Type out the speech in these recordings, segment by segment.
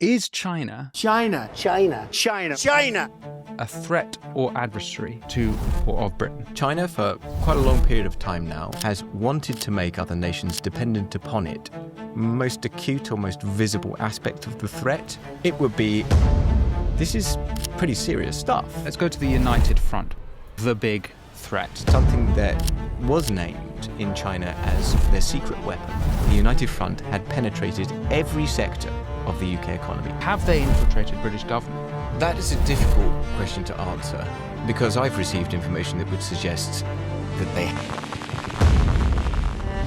Is China China a threat or adversary to or of Britain? China, for quite a long period of time now, has wanted to make other nations dependent upon it. Most acute or most visible aspect of the threat, it would be, this is pretty serious stuff. Let's go to the United Front, the big threat. Something that was named in China as their secret weapon. The United Front had penetrated every sector of the UK economy. Have they infiltrated British government? That is a difficult question to answer, because I've received information that would suggest that they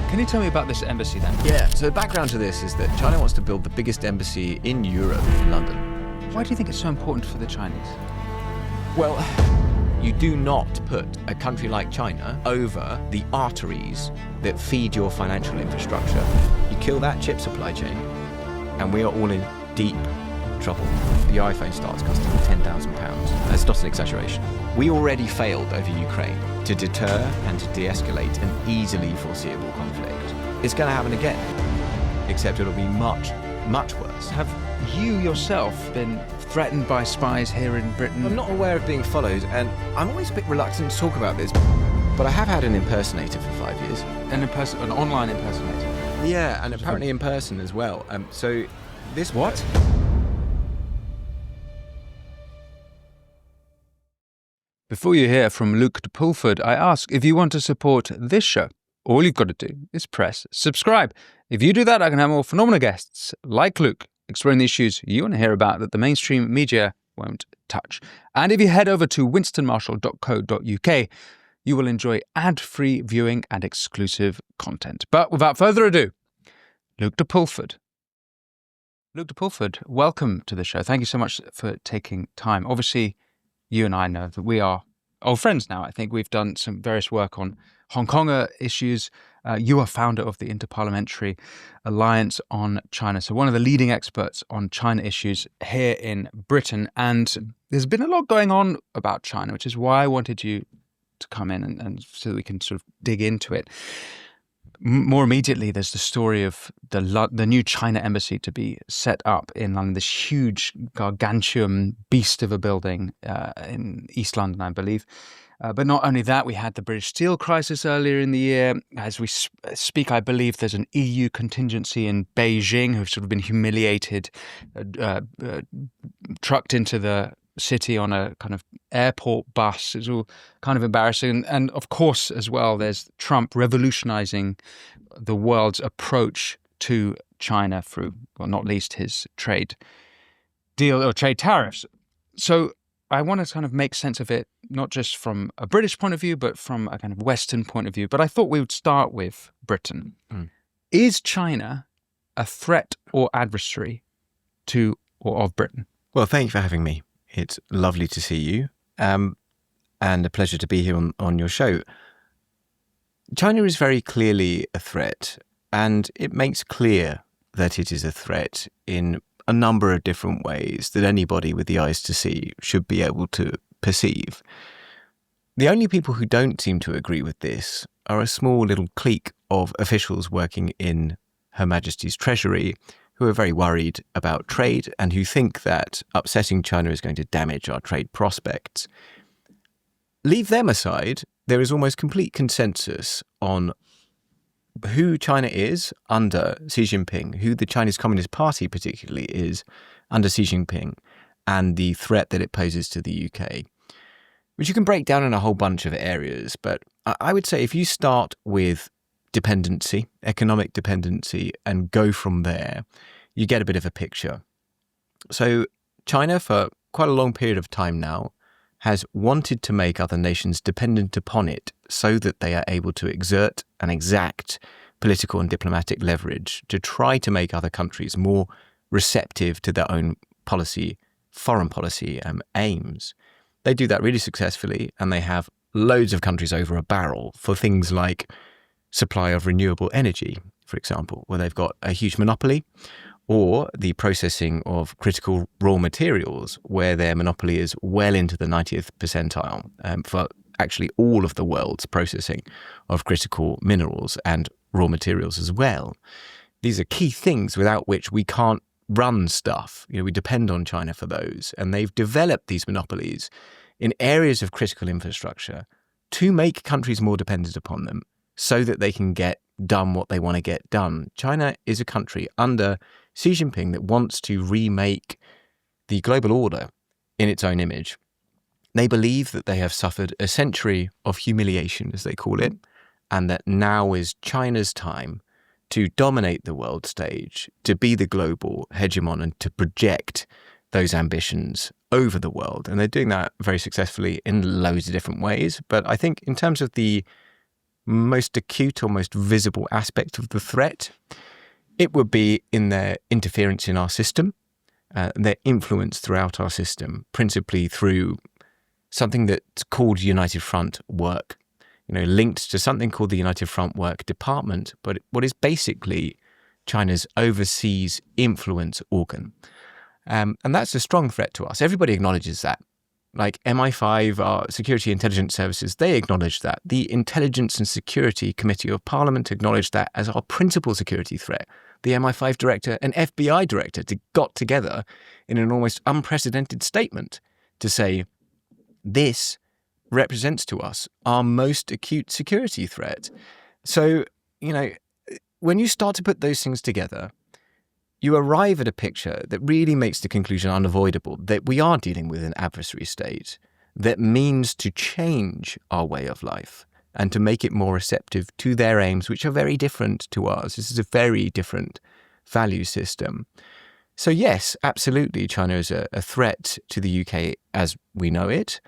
Can you tell me about this embassy then? Yeah, so the background to this is that China wants to build the biggest embassy in Europe, in London. Why do you think it's so important for the Chinese? Well, you do not put a country like China over the arteries that feed your financial infrastructure. You kill that chip supply chain, and we are all in deep trouble. The iPhone starts costing £10,000. That's not an exaggeration. We already failed over Ukraine to deter and to de-escalate an easily foreseeable conflict. It's going to happen again, except it'll be much, much worse. Have you yourself been threatened by spies here in Britain? I'm not aware of being followed, and I'm always a bit reluctant to talk about this, but I have had an impersonator for 5 years. An online impersonator? Yeah, and apparently in person as well. So this... What? Before you hear from Luke de Pulford, I ask, if you want to support this show, all you've got to do is press subscribe. If you do that, I can have more phenomenal guests like Luke exploring the issues you want to hear about that the mainstream media won't touch. And if you head over to winstonmarshall.co.uk, you will enjoy ad-free viewing and exclusive content. But without further ado, Luke de Pulford. Luke de Pulford, welcome to the show. Thank you so much for taking time. Obviously, you and I know that we are old friends now. I think we've done some various work on Hong Kong issues. You are founder of the Interparliamentary Alliance on China, so one of the leading experts on China issues here in Britain. And there's been a lot going on about China, which is why I wanted you to come in and so that we can sort of dig into it. More immediately, there's the story of the new China embassy to be set up in London, this huge gargantuan beast of a building in East London, I believe. But not only that, we had the British steel crisis earlier in the year. As we speak, I believe there's an EU contingency in Beijing who've sort of been humiliated, trucked into the city on a kind of airport bus. It's all kind of embarrassing. And of course, as well, there's Trump revolutionizing the world's approach to China through, well, not least his trade deal or trade tariffs. So I want to kind of make sense of it, not just from a British point of view, but from a kind of Western point of view. But I thought we would start with Britain. Is China a threat or adversary to or of Britain? Well, thank you for having me. It's lovely to see you, and a pleasure to be here on your show. China is very clearly a threat, and it makes clear that it is a threat in a number of different ways that anybody with the eyes to see should be able to perceive. The only people who don't seem to agree with this are a small little clique of officials working in Her Majesty's Treasury who are very worried about trade and who think that upsetting China is going to damage our trade prospects. Leave them aside, there is almost complete consensus on who China is under Xi Jinping, who the Chinese Communist Party particularly is under Xi Jinping, and the threat that it poses to the UK, which you can break down in a whole bunch of areas. But I would say if you start with dependency, economic dependency, and go from there, you get a bit of a picture. So China, for quite a long period of time now, has wanted to make other nations dependent upon it so that they are able to exert and exact political and diplomatic leverage to try to make other countries more receptive to their own policy, foreign policy aims. They do that really successfully, and they have loads of countries over a barrel for things like supply of renewable energy, for example, where they've got a huge monopoly, or the processing of critical raw materials, where their monopoly is well into the 90th percentile for actually all of the world's processing of critical minerals and raw materials as well. These are key things without which we can't run stuff. We depend on China for those. And they've developed these monopolies in areas of critical infrastructure to make countries more dependent upon them so that they can get done what they want to get done. China is a country under Xi Jinping that wants to remake the global order in its own image. They believe that they have suffered a century of humiliation, as they call it, and that now is China's time to dominate the world stage, to be the global hegemon and to project those ambitions over the world. And they're doing that very successfully in loads of different ways. But I think in terms of the most acute or most visible aspect of the threat, it would be in their interference in our system, their influence throughout our system, principally through something that's called United Front work, linked to something called the United Front Work Department, but what is basically China's overseas influence organ. And that's a strong threat to us. Everybody acknowledges that. Like MI5, our security intelligence services, they acknowledge that. The Intelligence and Security Committee of Parliament acknowledged that as our principal security threat. The MI5 director and FBI director got together in an almost unprecedented statement to say, this represents to us our most acute security threat. So, when you start to put those things together, you arrive at a picture that really makes the conclusion unavoidable that we are dealing with an adversary state that means to change our way of life and to make it more receptive to their aims, which are very different to ours. This is a very different value system. So yes, absolutely, China is a threat to the UK as we know it,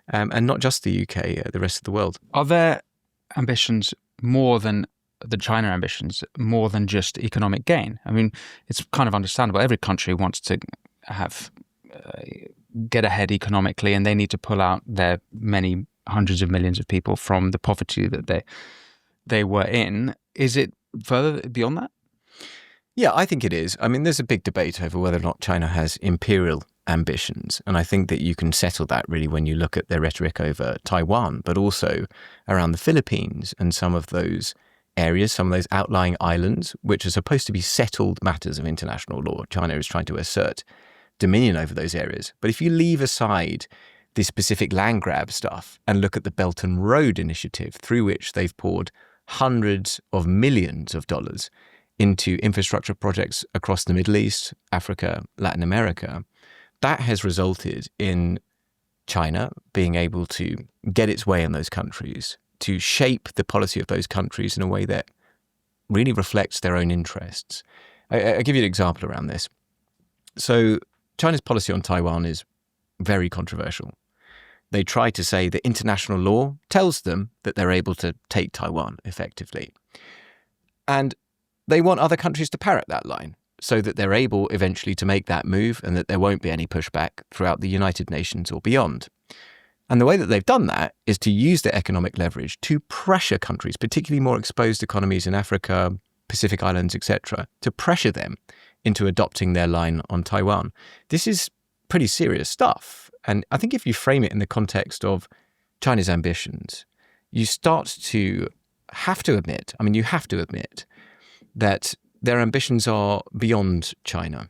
and not just the UK, the rest of the world. Are their ambitions more than the China ambitions, more than just economic gain? I mean, it's kind of understandable. Every country wants to have get ahead economically, and they need to pull out their many hundreds of millions of people from the poverty that they were in. Is it further beyond that? Yeah, I think it is. I mean, there's a big debate over whether or not China has imperial ambitions. And I think that you can settle that really when you look at their rhetoric over Taiwan, but also around the Philippines and some of those areas, some of those outlying islands, which are supposed to be settled matters of international law. China is trying to assert dominion over those areas. But if you leave aside the specific land grab stuff and look at the Belt and Road Initiative, through which they've poured hundreds of millions of dollars into infrastructure projects across the Middle East, Africa, Latin America, that has resulted in China being able to get its way in those countries, to shape the policy of those countries in a way that really reflects their own interests. I'll give you an example around this. So China's policy on Taiwan is very controversial. They try to say that international law tells them that they're able to take Taiwan effectively. And they want other countries to parrot that line so that they're able eventually to make that move and that there won't be any pushback throughout the United Nations or beyond. And the way that they've done that is to use their economic leverage to pressure countries, particularly more exposed economies in Africa, Pacific Islands, etc., to pressure them into adopting their line on Taiwan. This is pretty serious stuff. And I think if you frame it in the context of China's ambitions, you start to you have to admit that their ambitions are beyond China.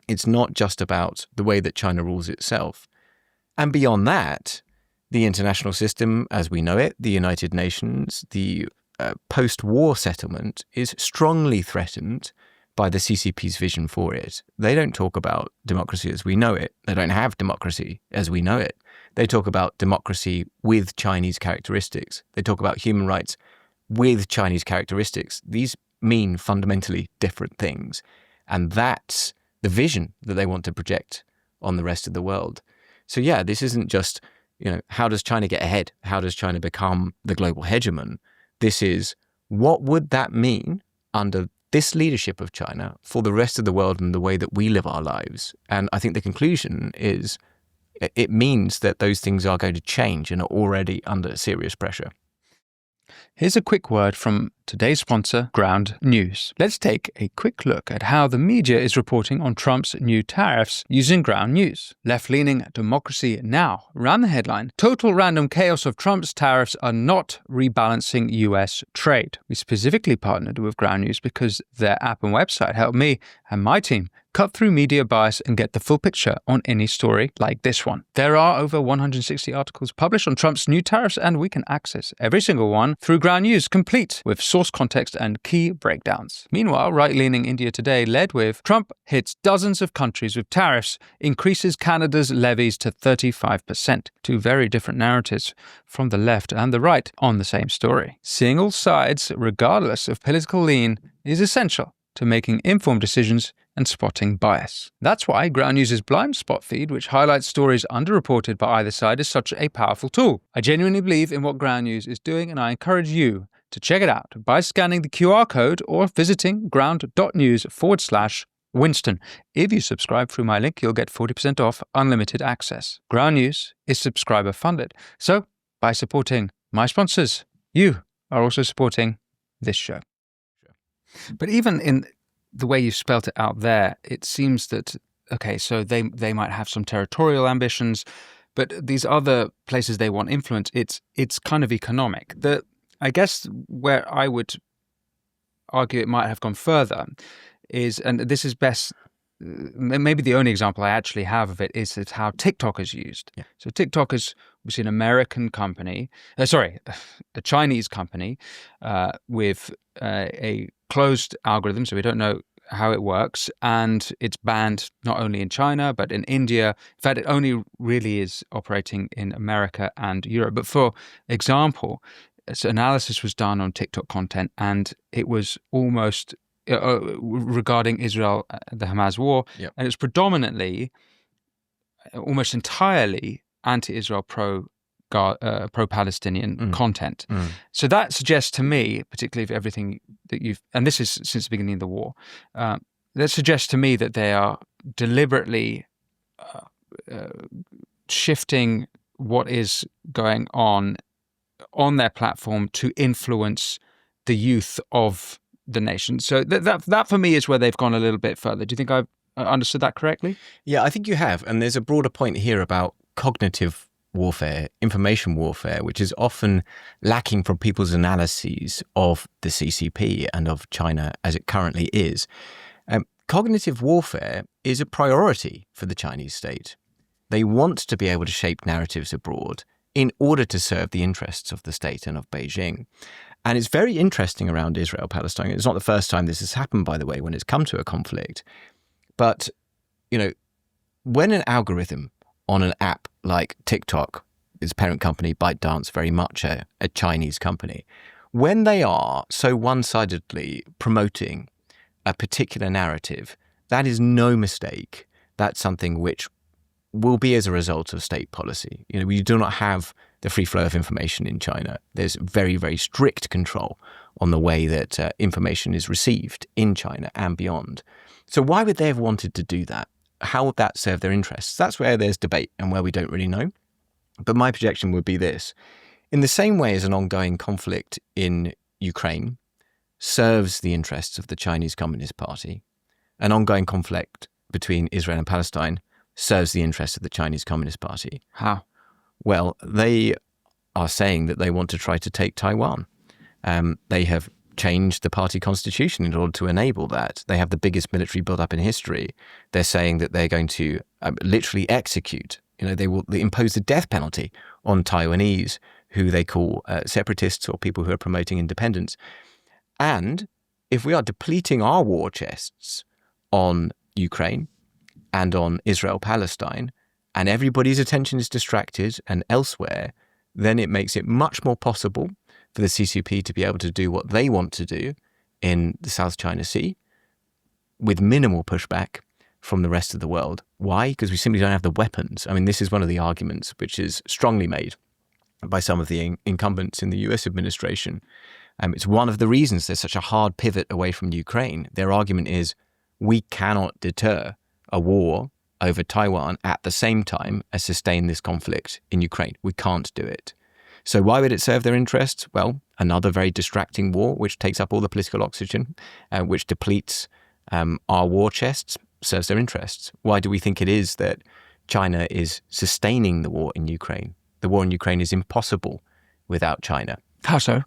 It's not just about the way that China rules itself. And beyond that, the international system as we know it, the United Nations, the post-war settlement is strongly threatened by the CCP's vision for it. They don't talk about democracy as we know it. They don't have democracy as we know it. They talk about democracy with Chinese characteristics. They talk about human rights with Chinese characteristics. These mean fundamentally different things. And that's the vision that they want to project on the rest of the world. So yeah, this isn't just, how does China get ahead? How does China become the global hegemon? This is, what would that mean under this leadership of China for the rest of the world and the way that we live our lives? And I think the conclusion is it means that those things are going to change and are already under serious pressure. Here's a quick word from today's sponsor, Ground News. Let's take a quick look at how the media is reporting on Trump's new tariffs using Ground News. Left-leaning Democracy Now! Ran the headline, "Total random chaos of Trump's tariffs are not rebalancing US trade." We specifically partnered with Ground News because their app and website helped me and my team cut through media bias and get the full picture on any story like this one. There are over 160 articles published on Trump's new tariffs, and we can access every single one through Ground News, complete with source context and key breakdowns. Meanwhile, right-leaning India Today led with Trump hits dozens of countries with tariffs, increases Canada's levies to 35%. Two very different narratives from the left and the right on the same story. Seeing all sides, regardless of political lean, is essential to making informed decisions and spotting bias. That's why Ground News' blind spot feed, which highlights stories underreported by either side, is such a powerful tool. I genuinely believe in what Ground News is doing, and I encourage you to check it out by scanning the QR code or visiting ground.news/Winston. If you subscribe through my link, you'll get 40% off unlimited access. Ground News is subscriber funded, so by supporting my sponsors, you are also supporting this show. But even in the way you spelt it out there, it seems that, okay, so they might have some territorial ambitions, but these other places they want influence, it's kind of economic. I guess where I would argue it might have gone further is, and this is best, maybe the only example I actually have of it is how TikTok is used. Yeah. So TikTok is obviously an American company, a Chinese company with a closed algorithm, so we don't know how it works, and it's banned not only in China but in India. In fact, it only really is operating in America and Europe. But for example, analysis was done on TikTok content, and it was almost regarding Israel, the Hamas war, yep. And it's predominantly, almost entirely anti-Israel, pro-Palestinian content. So that suggests to me, particularly if everything that and this is since the beginning of the war, that suggests to me that they are deliberately shifting what is going on their platform to influence the youth of the nation. So that for me is where they've gone a little bit further. Do you think I've understood that correctly? Yeah, I think you have. And there's a broader point here about cognitive warfare, information warfare, which is often lacking from people's analyses of the CCP and of China as it currently is. Cognitive warfare is a priority for the Chinese state. They want to be able to shape narratives abroad in order to serve the interests of the state and of Beijing. And it's very interesting around Israel-Palestine. It's not the first time this has happened, by the way, when it's come to a conflict. But, when an algorithm on an app like TikTok, its parent company, ByteDance, very much a Chinese company, when they are so one-sidedly promoting a particular narrative, that is no mistake. That's something which will be as a result of state policy. We do not have the free flow of information in China. There's very, very strict control on the way that information is received in China and beyond. So why would they have wanted to do that? How would that serve their interests? That's where there's debate and where we don't really know. But my projection would be this. In the same way as an ongoing conflict in Ukraine serves the interests of the Chinese Communist Party, an ongoing conflict between Israel and Palestine serves the interests of the Chinese Communist Party. How? Well, they are saying that they want to try to take Taiwan. They have changed the party constitution in order to enable that. They have the biggest military build-up in history. They're saying that they're going to literally execute. They will impose the death penalty on Taiwanese, who they call separatists or people who are promoting independence. And if we are depleting our war chests on Ukraine and on Israel-Palestine, and everybody's attention is distracted and elsewhere, then it makes it much more possible for the CCP to be able to do what they want to do in the South China Sea with minimal pushback from the rest of the world. Why? Because we simply don't have the weapons. I mean, this is one of the arguments which is strongly made by some of the incumbents in the US administration. It's one of the reasons there's such a hard pivot away from Ukraine. Their argument is we cannot deter a war over Taiwan at the same time as sustain this conflict in Ukraine. We can't do it. So why would it serve their interests? Well, another very distracting war, which takes up all the political oxygen, which depletes our war chests, serves their interests. Why do we think it is that China is sustaining the war in Ukraine? The war in Ukraine is impossible without China. How so?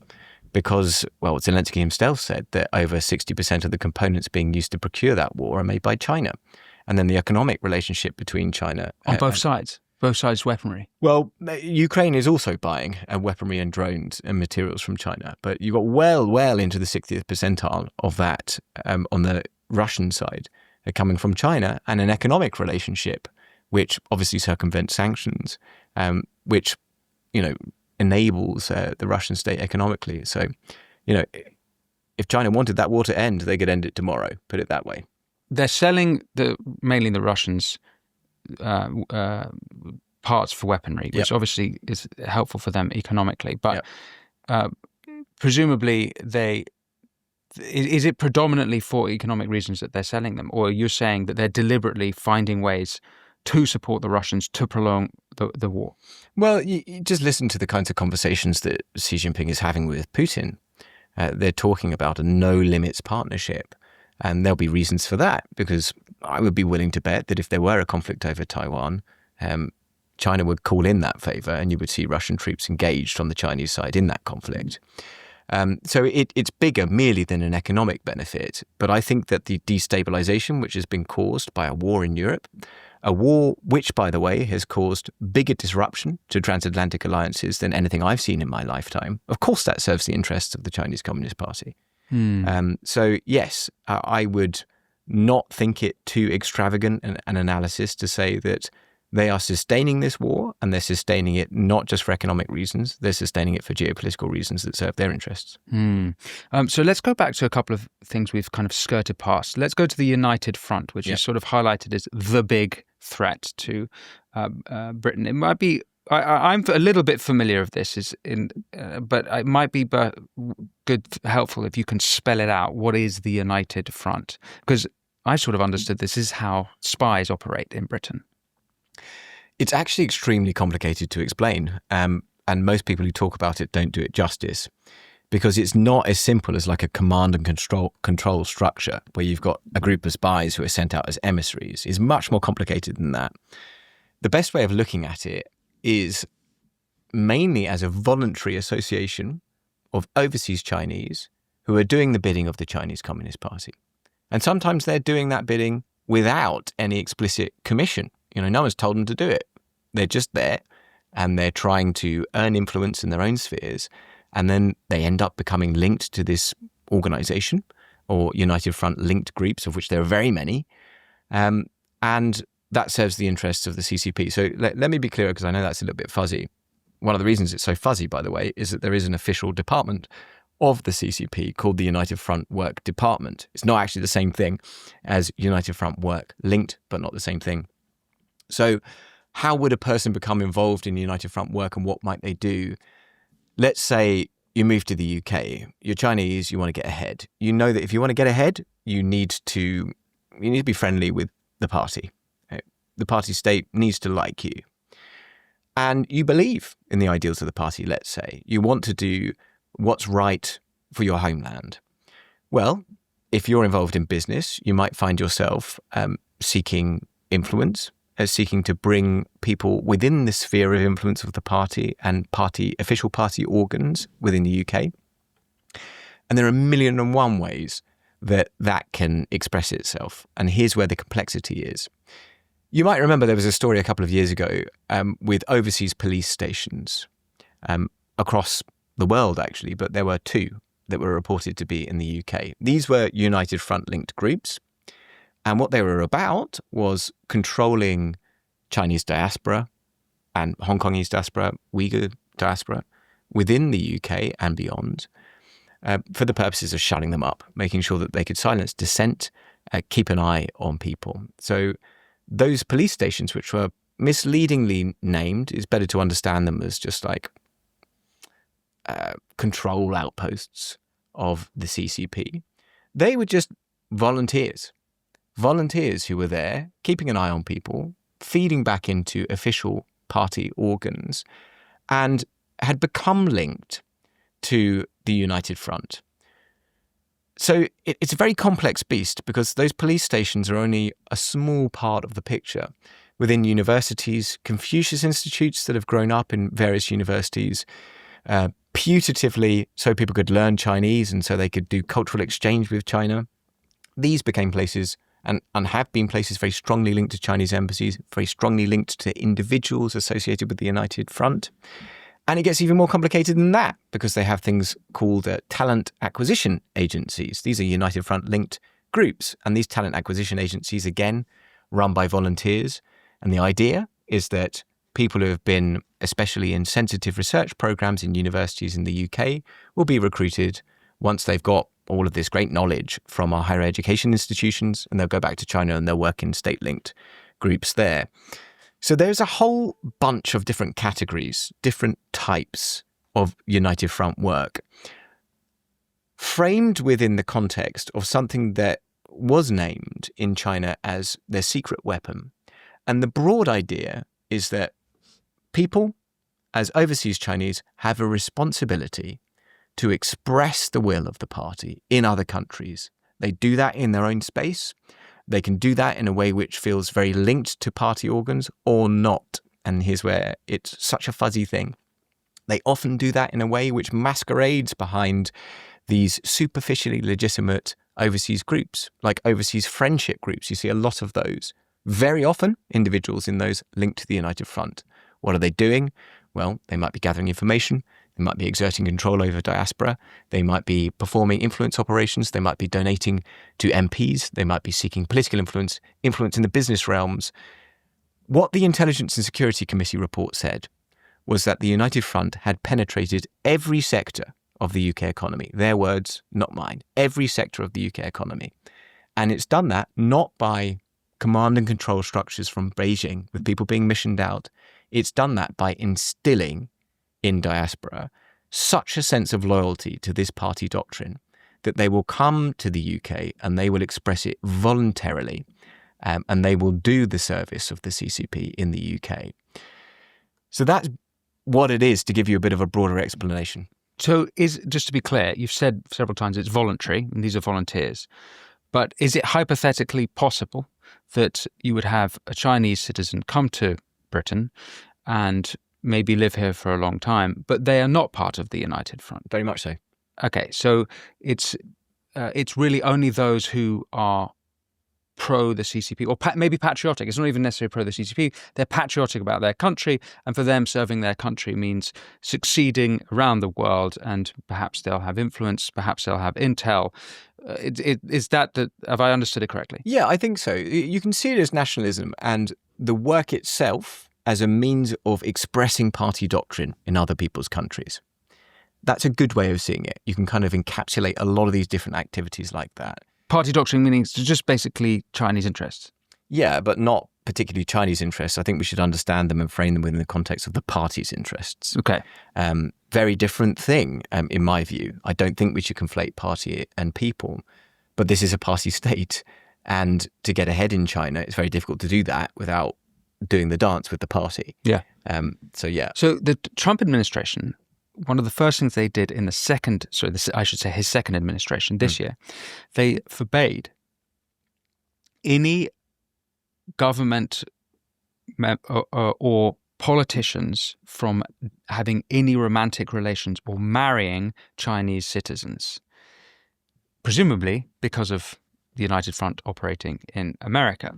because, well, Zelensky himself said that over 60% of the components being used to procure that war are made by China. And then the economic relationship between China... On both sides? Both sides' weaponry? Well, Ukraine is also buying weaponry and drones and materials from China, but you got well into the 60th percentile of that on the Russian side coming from China, and an economic relationship which obviously circumvents sanctions, which, enables the Russian state economically. So, if China wanted that war to end, they could end it tomorrow, put it that way. They're selling, mainly the Russians, parts for weaponry, which obviously is helpful for them economically. But presumably is it predominantly for economic reasons that they're selling them? Or you're saying that they're deliberately finding ways to support the Russians to prolong the war? Well, you just listen to the kinds of conversations that Xi Jinping is having with Putin. They're talking about a no-limits partnership. And there'll be reasons for that, because I would be willing to bet that if there were a conflict over Taiwan, China would call in that favor and you would see Russian troops engaged on the Chinese side in that conflict. So it's bigger merely than an economic benefit. But I think that the destabilization which has been caused by a war in Europe, a war which, by the way, has caused bigger disruption to transatlantic alliances than anything I've seen in my lifetime. Of course, that serves the interests of the Chinese Communist Party. So yes, I would not think it too extravagant an analysis to say that they are sustaining this war, and they're sustaining it not just for economic reasons, they're sustaining it for geopolitical reasons that serve their interests. So let's go back to a couple of things we've kind of skirted past. Let's go to the United Front, which is sort of highlighted as the big threat to Britain. It might be, I'm a little bit familiar of this, but it might be helpful if you can spell it out. What is the United Front? Because I sort of understood this is how spies operate in Britain. It's actually extremely complicated to explain, and most people who talk about it don't do it justice, because it's not as simple as like a command and control structure where you've got a group of spies who are sent out as emissaries. It's much more complicated than that. The best way of looking at it is mainly as a voluntary association of overseas Chinese who are doing the bidding of the Chinese Communist Party. And sometimes they're doing that bidding without any explicit commission. No one's told them to do it. They're just there and they're trying to earn influence in their own spheres. And then they end up becoming linked to this organization or United Front linked groups, of which there are very many. And that serves the interests of the CCP. So let me be clear, because I know that's a little bit fuzzy. One of the reasons it's so fuzzy, by the way, is that there is an official department of the CCP called the United Front Work Department. It's not actually the same thing as United Front Work, linked, but not the same thing. So how would a person become involved in United Front work, and what might they do? Let's say you move to the UK, you're Chinese, you want to get ahead. You know that if you want to get ahead, you need to be friendly with the party. The party state needs to like you. And you believe in the ideals of the party, let's say. You want to do what's right for your homeland. Well, if you're involved in business, you might find yourself seeking influence, seeking to bring people within the sphere of influence of the party and official party organs within the UK. And there are 1,000,001 ways that can express itself. And here's where the complexity is. You might remember there was a story a couple of years ago with overseas police stations across the world, actually, but there were 2 that were reported to be in the UK. These were United Front linked groups. And what they were about was controlling Chinese diaspora and Hong Kongese diaspora, Uyghur diaspora within the UK and beyond for the purposes of shutting them up, making sure that they could silence dissent, keep an eye on people. So those police stations, which were misleadingly named, it's better to understand them as just like control outposts of the CCP. They were just volunteers who were there, keeping an eye on people, feeding back into official party organs, and had become linked to the United Front. So it's a very complex beast, because those police stations are only a small part of the picture. Within universities, Confucius institutes that have grown up in various universities, putatively so people could learn Chinese and so they could do cultural exchange with China. These became places and have been places very strongly linked to Chinese embassies, very strongly linked to individuals associated with the United Front. And it gets even more complicated than that because they have things called talent acquisition agencies. These are United Front linked groups. And these talent acquisition agencies, again, run by volunteers. And the idea is that people who have been, especially in sensitive research programs in universities in the UK, will be recruited once they've got all of this great knowledge from our higher education institutions, and they'll go back to China and they'll work in state-linked groups there. So there's a whole bunch of different categories, different types of United Front work, framed within the context of something that was named in China as their secret weapon. And the broad idea is that people, as overseas Chinese, have a responsibility to express the will of the party in other countries. They do that in their own space. They can do that in a way which feels very linked to party organs or not. And here's where it's such a fuzzy thing. They often do that in a way which masquerades behind these superficially legitimate overseas groups, like overseas friendship groups. You see a lot of those. Very often, individuals in those linked to the United Front. What are they doing? Well, they might be gathering information. They might be exerting control over diaspora. They might be performing influence operations. They might be donating to MPs. They might be seeking political influence in the business realms. What the Intelligence and Security Committee report said was that the United Front had penetrated every sector of the UK economy. Their words, not mine. Every sector of the UK economy. And it's done that not by command and control structures from Beijing with people being missioned out. It's done that by instilling in diaspora such a sense of loyalty to this party doctrine that they will come to the UK and they will express it voluntarily, and they will do the service of the CCP in the UK. So that's what it is, to give you a bit of a broader explanation. So just to be clear, you've said several times it's voluntary, and these are volunteers. But is it hypothetically possible that you would have a Chinese citizen come to Britain and maybe live here for a long time, but they are not part of the United Front? Very much so. Okay, so it's really only those who are pro the CCP, or maybe patriotic. It's not even necessarily pro the CCP. They're patriotic about their country, and for them, serving their country means succeeding around the world, and perhaps they'll have influence, perhaps they'll have intel. Have I understood it correctly? Yeah, I think so. You can see it as nationalism and the work itself as a means of expressing party doctrine in other people's countries. That's a good way of seeing it. You can kind of encapsulate a lot of these different activities like that. Party doctrine meaning just basically Chinese interests? Yeah, but not particularly Chinese interests. I think we should understand them and frame them within the context of the party's interests. Okay. Very different thing, in my view. I don't think we should conflate party and people, but this is a party state. And to get ahead in China, it's very difficult to do that without doing the dance with the party. Yeah. So the Trump administration, one of the first things they did in his second administration this year, they forbade any government or politicians from having any romantic relations or marrying Chinese citizens, presumably because of the United Front operating in America.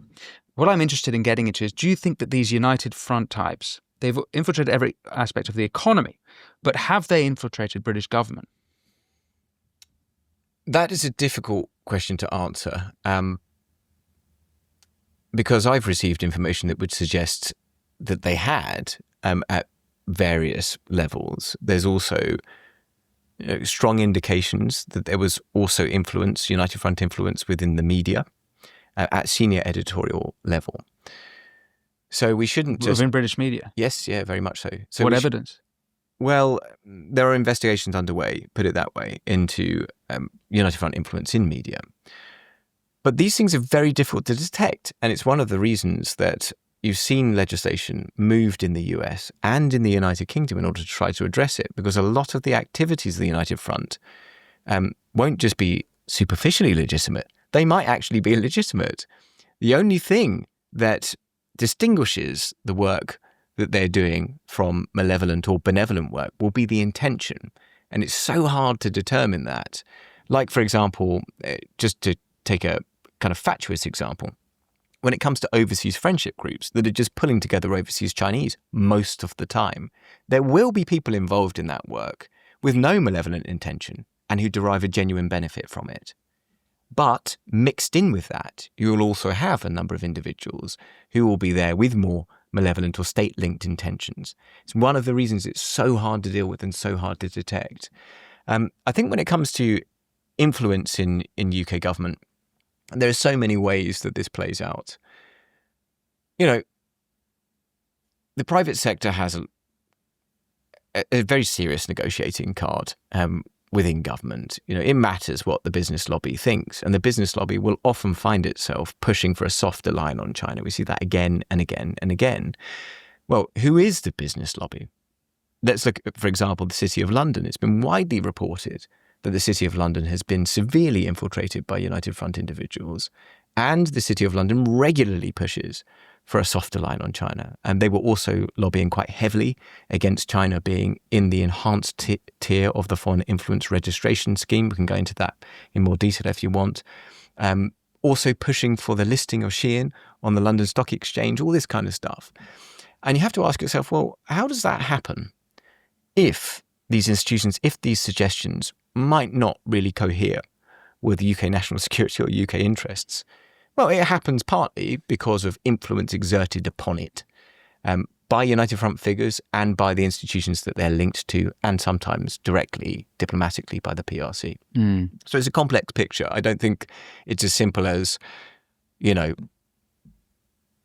What I'm interested in getting into is, do you think that these United Front types, they've infiltrated every aspect of the economy, but have they infiltrated British government? That is a difficult question to answer, because I've received information that would suggest that they had at various levels. There's also strong indications that there was also influence, United Front influence within the media at senior editorial level. So we shouldn't just... Within British media? Yes, yeah, very much so. So what evidence? Well, there are investigations underway, put it that way, into United Front influence in media. But these things are very difficult to detect. And it's one of the reasons that you've seen legislation moved in the US and in the United Kingdom in order to try to address it, because a lot of the activities of the United Front won't just be superficially legitimate. They might actually be illegitimate. The only thing that distinguishes the work that they're doing from malevolent or benevolent work will be the intention. And it's so hard to determine that. Like, for example, just to take a kind of fatuous example, when it comes to overseas friendship groups that are just pulling together overseas Chinese most of the time, there will be people involved in that work with no malevolent intention and who derive a genuine benefit from it. But mixed in with that, you will also have a number of individuals who will be there with more malevolent or state-linked intentions. It's one of the reasons it's so hard to deal with and so hard to detect. I think when it comes to influence in UK government, there are so many ways that this plays out. You know, the private sector has a very serious negotiating card within government. You know, it matters what the business lobby thinks, and the business lobby will often find itself pushing for a softer line on China. We see that again and again and again. Well, who is the business lobby? Let's look at, for example, the City of London. It's been widely reported that the City of London has been severely infiltrated by United Front individuals, and the City of London regularly pushes for a softer line on China. And they were also lobbying quite heavily against China being in the enhanced tier of the foreign influence registration scheme. We can go into that in more detail if you want. Also pushing for the listing of Shein on the London Stock Exchange, all this kind of stuff. And you have to ask yourself, well, how does that happen if these institutions, if these suggestions might not really cohere with UK national security or UK interests? Well, it happens partly because of influence exerted upon it by United Front figures and by the institutions that they're linked to, and sometimes directly, diplomatically, by the PRC. So it's a complex picture. I don't think it's as simple as, you know,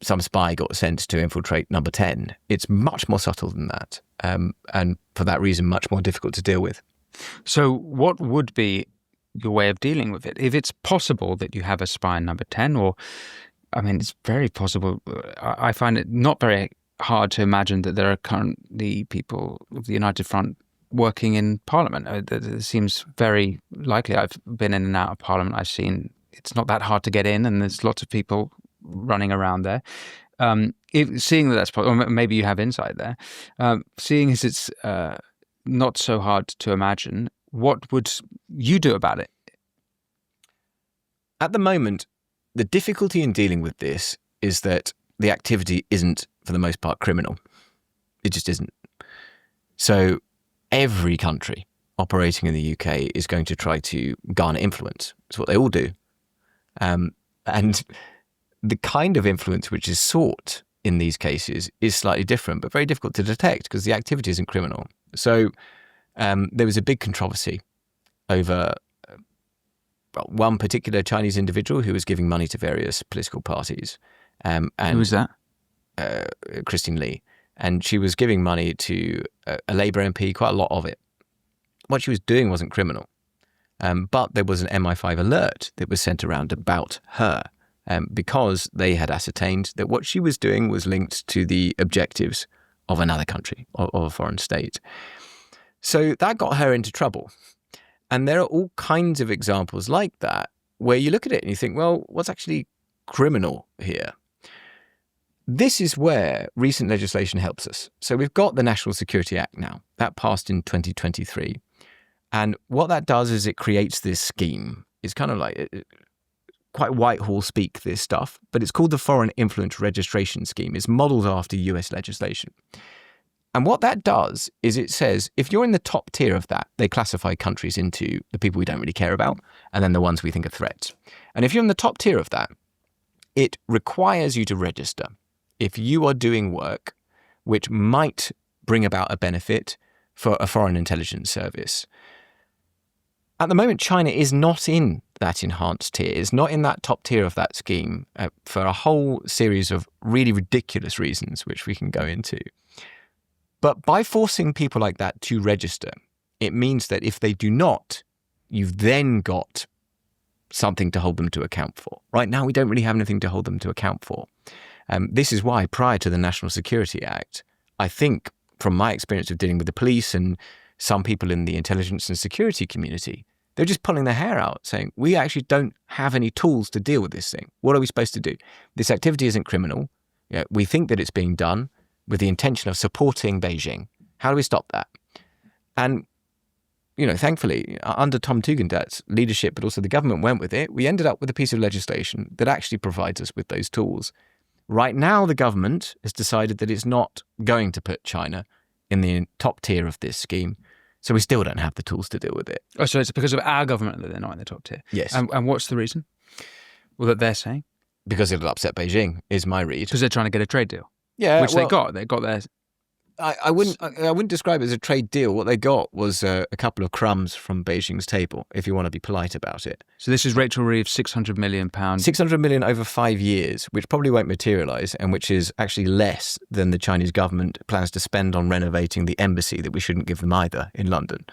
some spy got sent to infiltrate number 10. It's much more subtle than that, and for that reason, much more difficult to deal with. So what would be your way of dealing with it? If it's possible that you have a spy in number 10, or, I mean, it's very possible. I find it not very hard to imagine that there are currently people of the United Front working in Parliament. It seems very likely. I've been in and out of Parliament. I've seen it's not that hard to get in, and there's lots of people running around there. Seeing that that's possible, or maybe you have insight there, seeing as it's not so hard to imagine, what would you do about it? At the moment, the difficulty in dealing with this is that the activity isn't, for the most part, criminal. It just isn't. So every country operating in the UK is going to try to garner influence. It's what they all do. And the kind of influence which is sought in these cases is slightly different, but very difficult to detect because the activity isn't criminal. So there was a big controversy over one particular Chinese individual who was giving money to various political parties. And who was that? Christine Lee. And she was giving money to a Labour MP, quite a lot of it. What she was doing wasn't criminal. But there was an MI5 alert that was sent around about her because they had ascertained that what she was doing was linked to the objectives of another country, of a foreign state. So that got her into trouble. And there are all kinds of examples like that where you look at it and you think, well, what's actually criminal here? This is where recent legislation helps us. So we've got the National Security Act now. That passed in 2023. And what that does is it creates this scheme. It's kind of like quite Whitehall speak, this stuff, but it's called the Foreign Influence Registration Scheme. It's modelled after US legislation. And what that does is it says, if you're in the top tier of that, they classify countries into the people we don't really care about, and then the ones we think are threats. And if you're in the top tier of that, it requires you to register if you are doing work which might bring about a benefit for a foreign intelligence service. At the moment, China is not in that enhanced tier, is not in that top tier of that scheme for a whole series of really ridiculous reasons, which we can go into. But by forcing people like that to register, it means that if they do not, you've then got something to hold them to account for. Right now, we don't really have anything to hold them to account for. This is why, prior to the National Security Act, I think, from my experience of dealing with the police and some people in the intelligence and security community, they're just pulling their hair out, saying, we actually don't have any tools to deal with this thing. What are we supposed to do? This activity isn't criminal. We think that it's being done. with the intention of supporting Beijing. How do we stop that? And, thankfully, under Tom Tugendhat's leadership, but also the government went with it, we ended up with a piece of legislation that actually provides us with those tools. Right now, the government has decided that it's not going to put China in the top tier of this scheme. So we still don't have the tools to deal with it. Oh, so it's because of our government that they're not in the top tier? Yes. And what's the reason? Well, that they're saying? Because it'll upset Beijing, is my read. Because they're trying to get a trade deal. Yeah. Which they got. They got their... I wouldn't describe it as a trade deal. What they got was a couple of crumbs from Beijing's table, if you want to be polite about it. So this is Rachel Reeves' £600 million. 600 million over 5 years, which probably won't materialise, and which is actually less than the Chinese government plans to spend on renovating the embassy that we shouldn't give them either in London.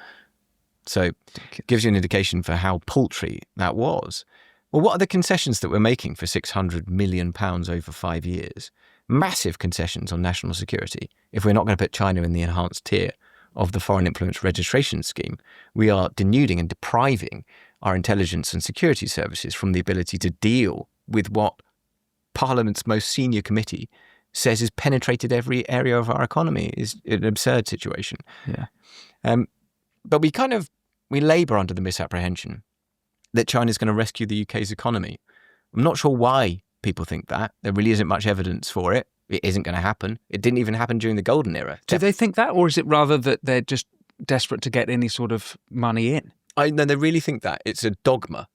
So it gives you an indication for how paltry that was. Well, what are the concessions that we're making for £600 million over 5 years? Massive concessions on national security. If we're not going to put China in the enhanced tier of the foreign influence registration scheme, we are denuding and depriving our intelligence and security services from the ability to deal with what Parliament's most senior committee says has penetrated every area of our economy. Is an absurd situation. Yeah. But we labour under the misapprehension that China's going to rescue the UK's economy. I'm not sure why people think that. There really isn't much evidence for it. It isn't going to happen. It didn't even happen during the golden era. Do they think that, or is it rather that they're just desperate to get any sort of money in? No, they really think that. It's a dogma.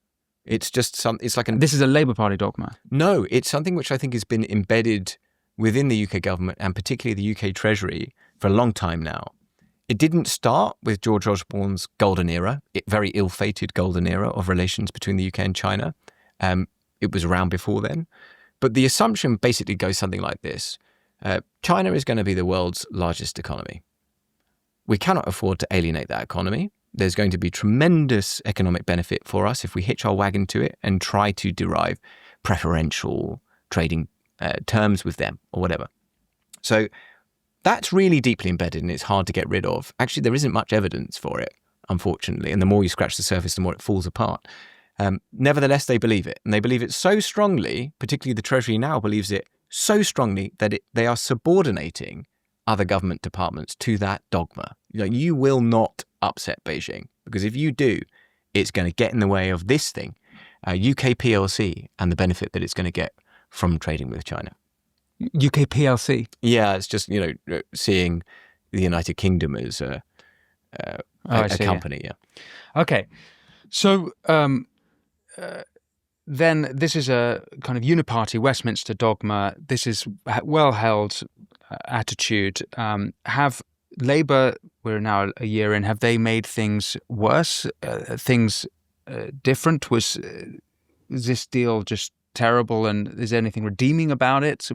It's just it's like This is a Labour Party dogma. No, it's something which I think has been embedded within the UK government and particularly the UK Treasury for a long time now. It didn't start with George Osborne's golden era, very ill-fated golden era of relations between the UK and China. It was around before then. But the assumption basically goes something like this. China is going to be the world's largest economy. We cannot afford to alienate that economy. There's going to be tremendous economic benefit for us if we hitch our wagon to it and try to derive preferential trading terms with them or whatever. So that's really deeply embedded and it's hard to get rid of. Actually, there isn't much evidence for it, unfortunately. And the more you scratch the surface, the more it falls apart. Nevertheless, they believe it. And they believe it so strongly, particularly the Treasury now believes it so strongly that they are subordinating other government departments to that dogma. You will not upset Beijing, because if you do, it's going to get in the way of this thing, UK PLC, and the benefit that it's going to get from trading with China. UK PLC? Yeah, it's just, seeing the United Kingdom as a company. Yeah. Okay. So... then this is a kind of uniparty Westminster dogma. This is well-held attitude. Have Labour, we're now a year in, have they made things worse, things different? Was this deal just terrible, and is there anything redeeming about it?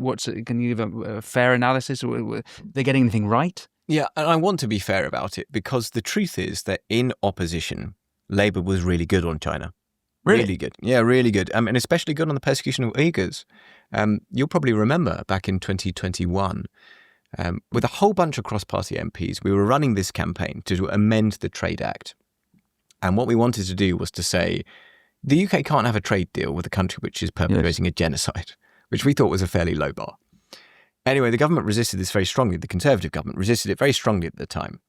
Can you give a fair analysis? Are they getting anything right? Yeah, and I want to be fair about it, because the truth is that in opposition, Labour was really good on China. Really good. Yeah, really good. And especially good on the persecution of Uyghurs. You'll probably remember back in 2021, with a whole bunch of cross-party MPs, we were running this campaign to amend the Trade Act. And what we wanted to do was to say, the UK can't have a trade deal with a country which is perpetrating a genocide, which we thought was a fairly low bar. Anyway, the government resisted this very strongly. The Conservative government resisted it very strongly at the time.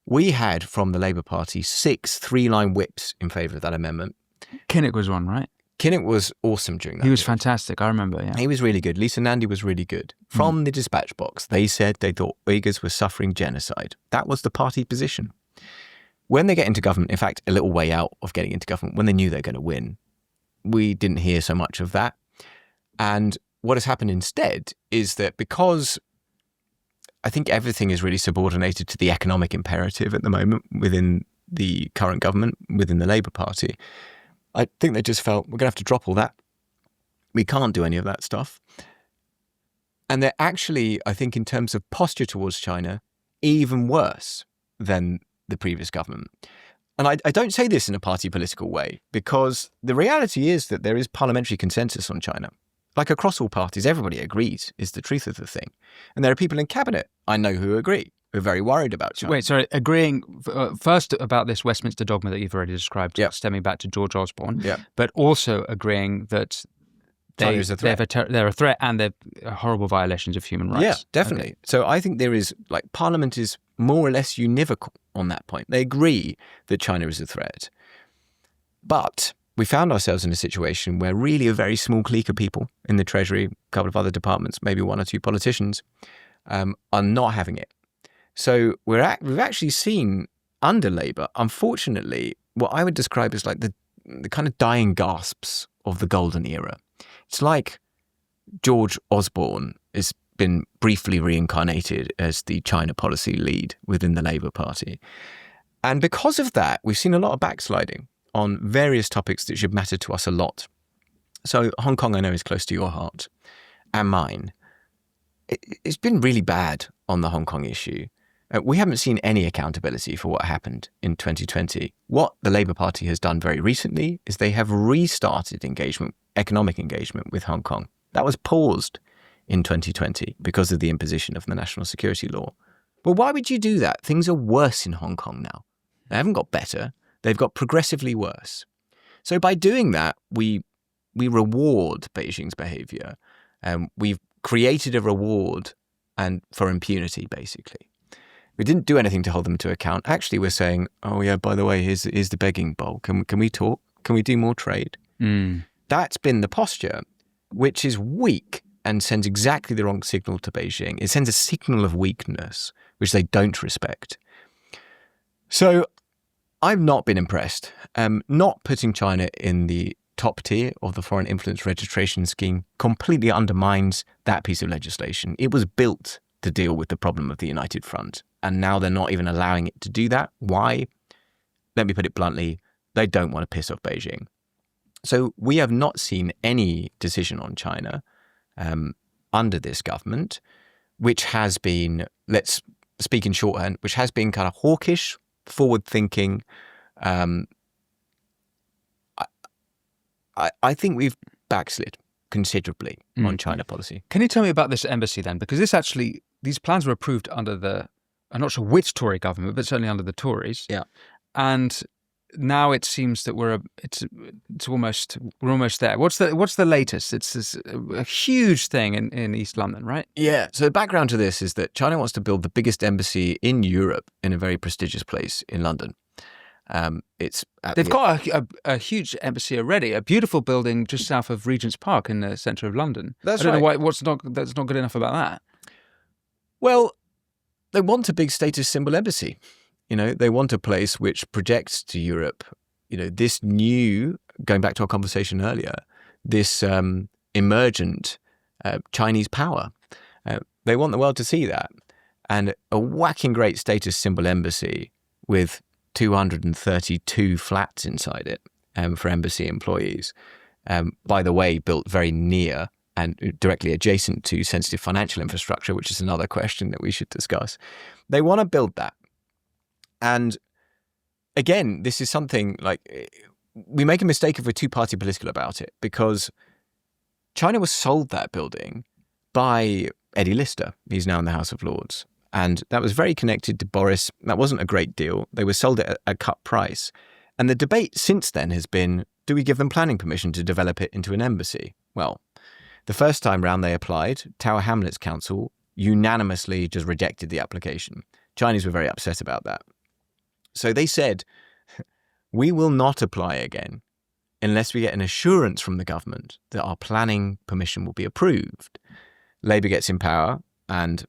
We had, from the Labour Party, 6 3-line whips in favour of that amendment. Kinnock was one, right? Kinnock was awesome during that. He was fantastic, I remember, yeah. He was really good. Lisa Nandy was really good. From the dispatch box, they said they thought Uyghurs were suffering genocide. That was the party position. When they get into government, in fact, a little way out of getting into government, when they knew they were going to win, we didn't hear so much of that. And what has happened instead is that because I think everything is really subordinated to the economic imperative at the moment within the current government, within the Labour Party, I think they just felt, we're going to have to drop all that. We can't do any of that stuff. And they're actually, I think, in terms of posture towards China, even worse than the previous government. And I don't say this in a party political way, because the reality is that there is parliamentary consensus on China. Like across all parties, everybody agrees is the truth of the thing. And there are people in cabinet I know who agree, who are very worried about China. Wait, sorry, agreeing first about this Westminster dogma that you've already described, stemming back to George Osborne, but also agreeing that China is a threat. They're a threat, and they're horrible violations of human rights. Yeah, definitely. Okay. So I think there is, Parliament is more or less univocal on that point. They agree that China is a threat. But we found ourselves in a situation where really a very small clique of people in the Treasury, a couple of other departments, maybe one or two politicians, are not having it. So we've actually seen under Labour, unfortunately, what I would describe as like the kind of dying gasps of the golden era. It's like George Osborne has been briefly reincarnated as the China policy lead within the Labour Party. And because of that, we've seen a lot of backsliding on various topics that should matter to us a lot. So Hong Kong, I know, is close to your heart and mine. It's been really bad on the Hong Kong issue. We haven't seen any accountability for what happened in 2020. What the Labour Party has done very recently is they have restarted economic engagement with Hong Kong. That was paused in 2020 because of the imposition of the national security law. Well, why would you do that? Things are worse in Hong Kong now. They haven't got better. They've got progressively worse. So by doing that, we reward Beijing's behaviour. We've created a reward for impunity, basically. We didn't do anything to hold them to account. Actually, we're saying, oh yeah, by the way, here's the begging bowl. Can we talk? Can we do more trade? That's been the posture, which is weak and sends exactly the wrong signal to Beijing. It sends a signal of weakness, which they don't respect. So I've not been impressed. Not putting China in the top tier of the foreign influence registration scheme completely undermines that piece of legislation. It was built to deal with the problem of the United Front. And now they're not even allowing it to do that. Why? Let me put it bluntly, they don't want to piss off Beijing. So we have not seen any decision on China under this government, which has been, let's speak in shorthand, which has been kind of hawkish, forward-thinking. I think we've backslid considerably on China policy. Can you tell me about this embassy then? Because these plans were approved under I'm not sure which Tory government, but certainly under the Tories. Yeah. And now it seems that we're almost there. What's the latest? It's a huge thing in East London, right? Yeah. So the background to this is that China wants to build the biggest embassy in Europe in a very prestigious place in London. They've got a huge embassy already, a beautiful building just south of Regent's Park in the centre of London. That's I don't know why that's not good enough about that. Well, they want a big status symbol embassy. They want a place which projects to Europe, this new, going back to our conversation earlier, this emergent Chinese power. They want the world to see that. And a whacking great status symbol embassy with 232 flats inside it for embassy employees. By the way, built very near and directly adjacent to sensitive financial infrastructure, which is another question that we should discuss. They want to build that. And again, this is something like we make a mistake if we're too party political about it, because China was sold that building by Eddie Lister. He's now in the House of Lords. And that was very connected to Boris. That wasn't a great deal. They were sold at a cut price. And the debate since then has been, do we give them planning permission to develop it into an embassy? Well, the first time round they applied, Tower Hamlets Council unanimously just rejected the application. Chinese were very upset about that. So they said, we will not apply again unless we get an assurance from the government that our planning permission will be approved. Labour gets in power and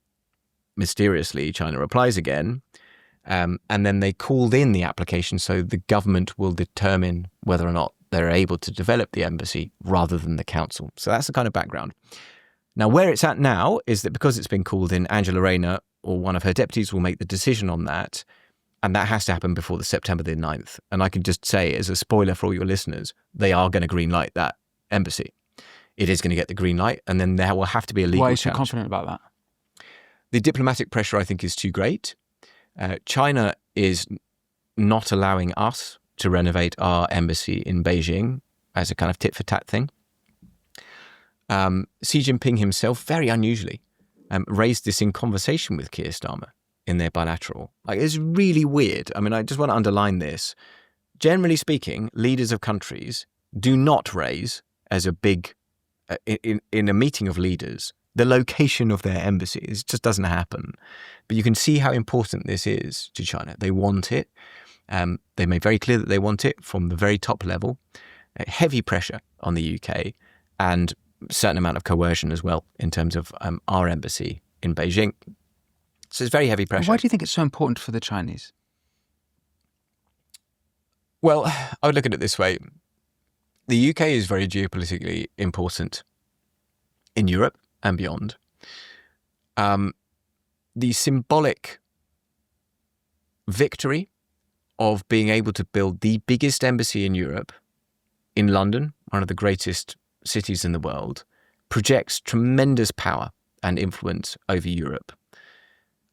mysteriously China applies again. And then they called in the application so the government will determine whether or not they're able to develop the embassy rather than the council. So that's the kind of background. Now, where it's at now is that because it's been called in, Angela Rayner or one of her deputies will make the decision on that. And that has to happen before the September the 9th. And I can just say, as a spoiler for all your listeners, they are going to green light that embassy. It is going to get the green light, and then there will have to be a legal challenge. Why are you so confident about that? The diplomatic pressure, I think, is too great. China is not allowing us to renovate our embassy in Beijing as a kind of tit-for-tat thing. Xi Jinping himself, very unusually, raised this in conversation with Keir Starmer in their bilateral. It's really weird. I mean, I just want to underline this. Generally speaking, leaders of countries do not raise as a big in a meeting of leaders the location of their embassy. It just doesn't happen. But you can see how important this is to China. They want it. They made very clear that they want it from the very top level. Heavy pressure on the UK and a certain amount of coercion as well in terms of our embassy in Beijing. So it's very heavy pressure. Why do you think it's so important for the Chinese? Well, I would look at it this way. The UK is very geopolitically important in Europe and beyond. The symbolic victory of being able to build the biggest embassy in Europe, in London, one of the greatest cities in the world, projects tremendous power and influence over Europe.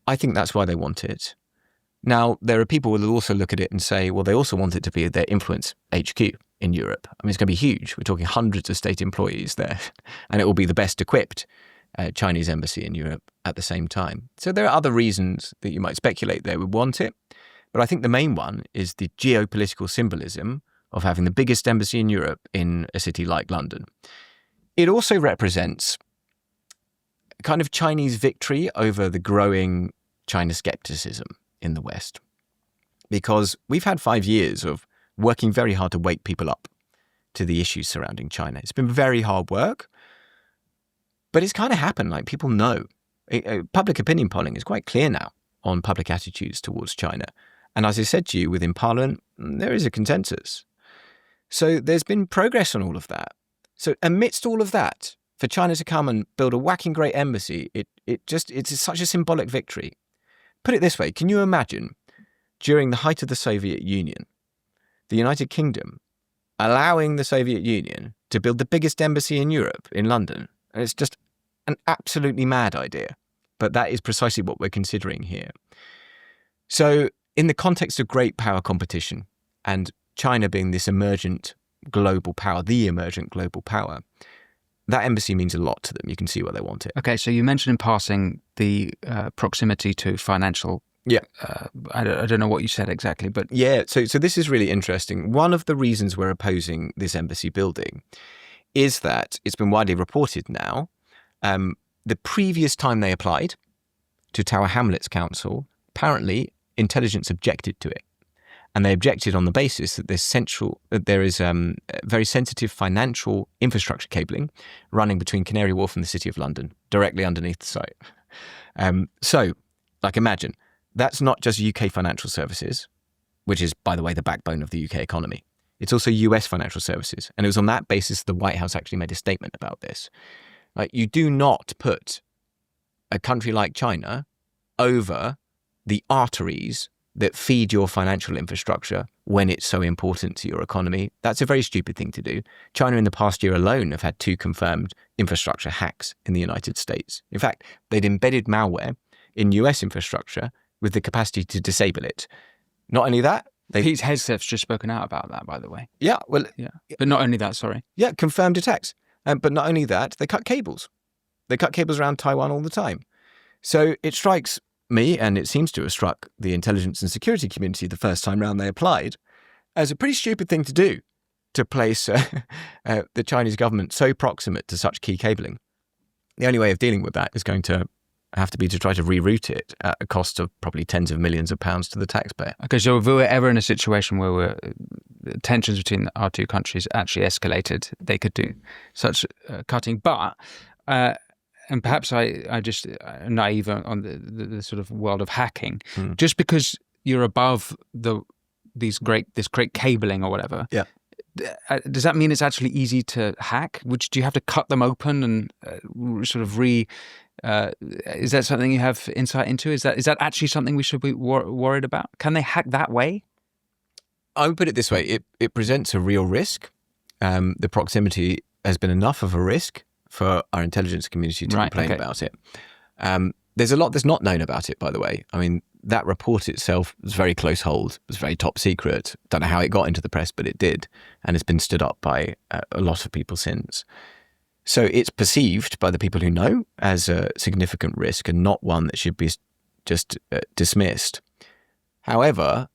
I think that's why they want it. Now, there are people who will also look at it and say, well, they also want it to be their influence HQ in Europe. I mean, it's going to be huge. We're talking hundreds of state employees there, and it will be the best equipped Chinese embassy in Europe at the same time. So there are other reasons that you might speculate they would want it. But I think the main one is the geopolitical symbolism of having the biggest embassy in Europe in a city like London. It also represents a kind of Chinese victory over the growing China skepticism in the West. Because we've had 5 years of working very hard to wake people up to the issues surrounding China. It's been very hard work, but it's kind of happened. Like, people know. Public opinion polling is quite clear now on public attitudes towards China. And as I said to you, within Parliament, there is a consensus. So there's been progress on all of that. So amidst all of that, for China to come and build a whacking great embassy, it's such a symbolic victory. Put it this way, can you imagine during the height of the Soviet Union, the United Kingdom allowing the Soviet Union to build the biggest embassy in Europe, in London? And it's just an absolutely mad idea. But that is precisely what we're considering here. So in the context of great power competition and China being this emergent global power, the emergent global power, that embassy means a lot to them. You can see why they want it. Okay, so you mentioned in passing the proximity to financial. Yeah. I don't know what you said exactly, but yeah. So this is really interesting. One of the reasons we're opposing this embassy building is that it's been widely reported now. The previous time they applied to Tower Hamlets Council, apparently intelligence objected to it. And they objected on the basis that there is very sensitive financial infrastructure cabling running between Canary Wharf and the City of London, directly underneath the site. So, imagine, that's not just UK financial services, which is, by the way, the backbone of the UK economy. It's also US financial services. And it was on that basis the White House actually made a statement about this. You do not put a country like China over the arteries that feed your financial infrastructure when it's so important to your economy. That's a very stupid thing to do. China in the past year alone have had 2 confirmed infrastructure hacks in the United States. In fact, they'd embedded malware in US infrastructure with the capacity to disable it. Not only that, Pete Hegseth's just spoken out about that, by the way. Yeah, well... Yeah. But not only that, sorry. Yeah, confirmed attacks. But not only that, they cut cables. They cut cables around Taiwan all the time. So it strikes me, and it seems to have struck the intelligence and security community the first time round they applied, as a pretty stupid thing to do, to place the Chinese government so proximate to such key cabling. The only way of dealing with that is going to have to be to try to reroute it at a cost of probably tens of millions of pounds to the taxpayer. Okay, so if we were ever in a situation where tensions between our 2 countries actually escalated, they could do such cutting. But and perhaps I just naive on the sort of world of hacking. Just because you're above this great cabling or whatever. Yeah. Does that mean it's actually easy to hack? Do you have to cut them open and sort of is that something you have insight into? Is that actually something we should be worried about? Can they hack that way? I would put it this way. It presents a real risk. The proximity has been enough of a risk for our intelligence community to complain about it. There's a lot that's not known about it, by the way. I mean, that report itself was very close hold. It was very top secret. Don't know how it got into the press, but it did. And it's been stood up by a lot of people since. So it's perceived by the people who know as a significant risk and not one that should be just dismissed. However,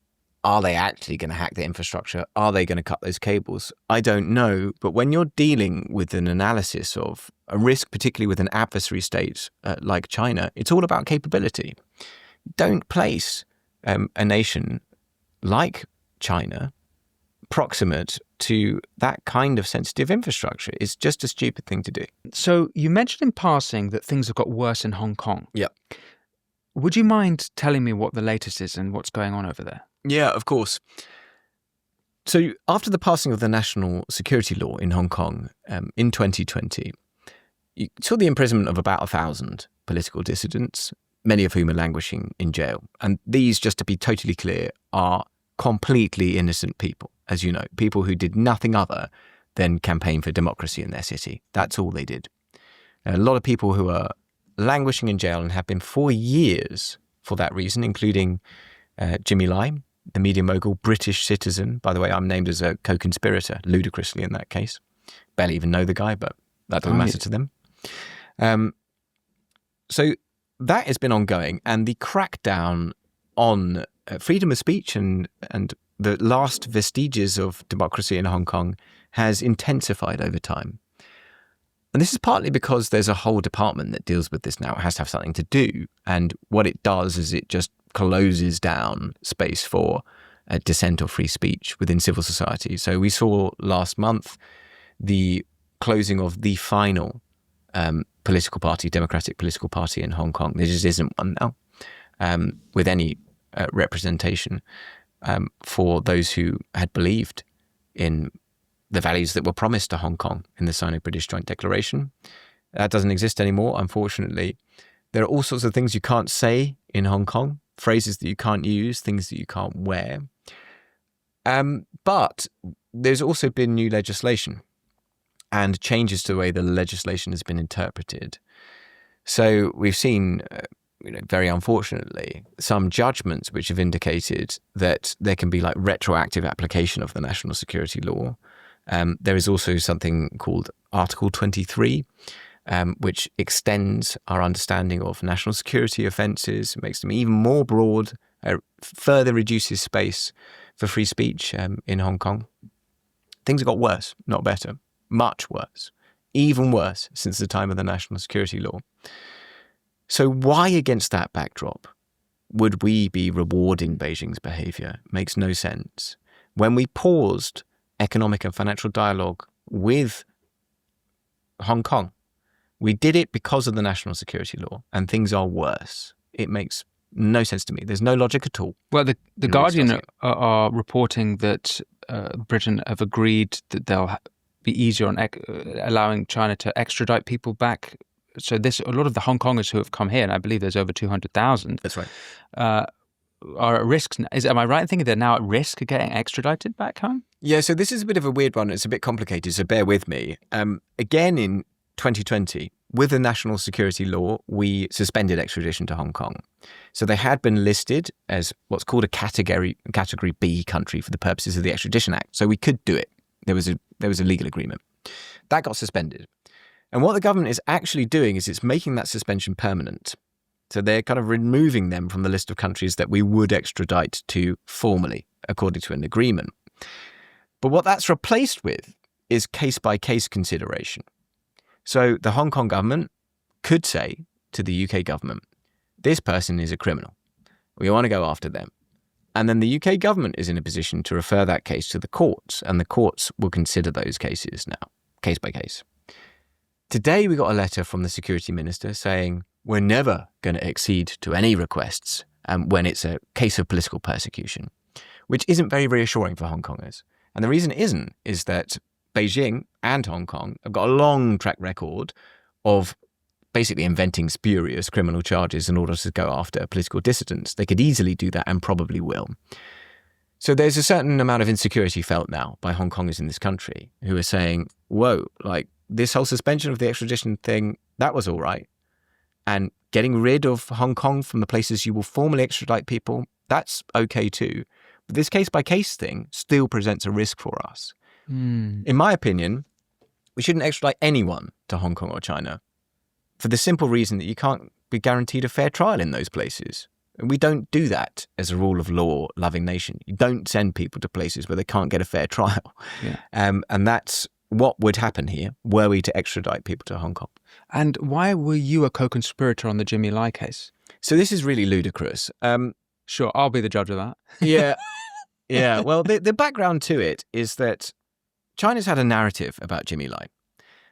Are they actually going to hack the infrastructure? Are they going to cut those cables? I don't know. But when you're dealing with an analysis of a risk, particularly with an adversary state like China, it's all about capability. Don't place a nation like China proximate to that kind of sensitive infrastructure. It's just a stupid thing to do. So you mentioned in passing that things have got worse in Hong Kong. Yep. Would you mind telling me what the latest is and what's going on over there? Yeah, of course. So after the passing of the national security law in Hong Kong in 2020, you saw the imprisonment of about 1,000 political dissidents, many of whom are languishing in jail. And these, just to be totally clear, are completely innocent people, as you know, people who did nothing other than campaign for democracy in their city. That's all they did. And a lot of people who are languishing in jail and have been for years for that reason, including Jimmy Lai, the media mogul, British citizen. By the way, I'm named as a co-conspirator, ludicrously in that case. Barely even know the guy, but that doesn't matter to them. So that has been ongoing, and the crackdown on freedom of speech and the last vestiges of democracy in Hong Kong has intensified over time. And this is partly because there's a whole department that deals with this now. It has to have something to do. And what it does is it just closes down space for dissent or free speech within civil society. So we saw last month the closing of the final political party, democratic political party in Hong Kong. There just isn't one now with any representation for those who had believed in the values that were promised to Hong Kong in the Sino-British Joint Declaration. That doesn't exist anymore, unfortunately. There are all sorts of things you can't say in Hong Kong, phrases that you can't use, things that you can't wear. But there's also been new legislation and changes to the way the legislation has been interpreted. So we've seen, very unfortunately, some judgments which have indicated that there can be like retroactive application of the national security law. There is also something called Article 23, which extends our understanding of national security offences, makes them even more broad, further reduces space for free speech in Hong Kong. Things have got worse, not better, much worse, even worse since the time of the national security law. So why, against that backdrop, would we be rewarding Beijing's behaviour? Makes no sense. When we paused economic and financial dialogue with Hong Kong, we did it because of the national security law, and things are worse. It makes no sense to me. There's no logic at all. Well, the Guardian are reporting that Britain have agreed that they'll be easier on allowing China to extradite people back. So a lot of the Hong Kongers who have come here, and I believe there's over 200,000. That's right. Are at risk. Am I right in thinking they're now at risk of getting extradited back home? Yeah, so this is a bit of a weird one. It's a bit complicated, so bear with me. Again, in 2020, with the national security law, we suspended extradition to Hong Kong. So they had been listed as what's called a category B country for the purposes of the Extradition Act. So we could do it. There was a legal agreement. That got suspended. And what the government is actually doing is it's making that suspension permanent. So they're kind of removing them from the list of countries that we would extradite to formally, according to an agreement. But what that's replaced with is case-by-case consideration. So the Hong Kong government could say to the UK government, this person is a criminal. We want to go after them. And then the UK government is in a position to refer that case to the courts, and the courts will consider those cases now, case by case. Today, we got a letter from the security minister saying, we're never going to accede to any requests when it's a case of political persecution, which isn't very reassuring for Hong Kongers. And the reason it isn't is that Beijing and Hong Kong have got a long track record of basically inventing spurious criminal charges in order to go after political dissidents. They could easily do that and probably will. So there's a certain amount of insecurity felt now by Hong Kongers in this country who are saying, whoa, like this whole suspension of the extradition thing, that was all right. And getting rid of Hong Kong from the places you will formally extradite people, that's okay too. But this case-by-case thing still presents a risk for us. In my opinion, we shouldn't extradite anyone to Hong Kong or China for the simple reason that you can't be guaranteed a fair trial in those places. We don't do that as a rule of law loving nation. You don't send people to places where they can't get a fair trial. Yeah. And that's what would happen here were we to extradite people to Hong Kong. And why were you a co-conspirator on the Jimmy Lai case? So this is really ludicrous. Sure, I'll be the judge of that. Yeah. Yeah. Well, the background to it is that China's had a narrative about Jimmy Lai.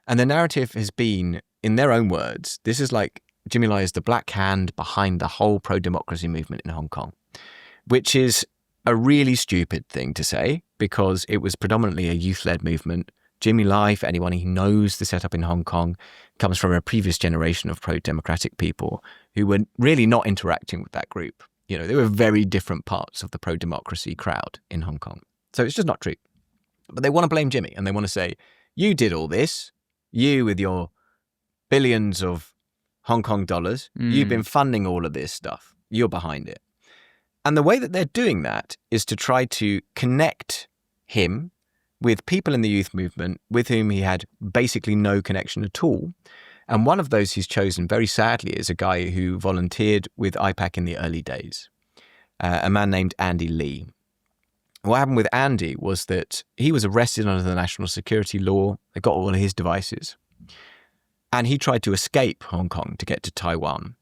And the narrative has been, in their own words, this is like Jimmy Lai is the black hand behind the whole pro-democracy movement in Hong Kong, which is a really stupid thing to say because it was predominantly a youth-led movement. Jimmy Lai, for anyone who knows the setup in Hong Kong, comes from a previous generation of pro-democratic people who were really not interacting with that group. You know, they were very different parts of the pro-democracy crowd in Hong Kong. So it's just not true. But they want to blame Jimmy and they want to say, you did all this, you with your billions of Hong Kong dollars, you've been funding all of this stuff, you're behind it. And the way that they're doing that is to try to connect him with people in the youth movement with whom he had basically no connection at all. And one of those he's chosen, very sadly, is a guy who volunteered with IPAC in the early days, a man named Andy Lee. What happened with Andy was that he was arrested under the national security law. They got all of his devices. And he tried to escape Hong Kong to get to Taiwan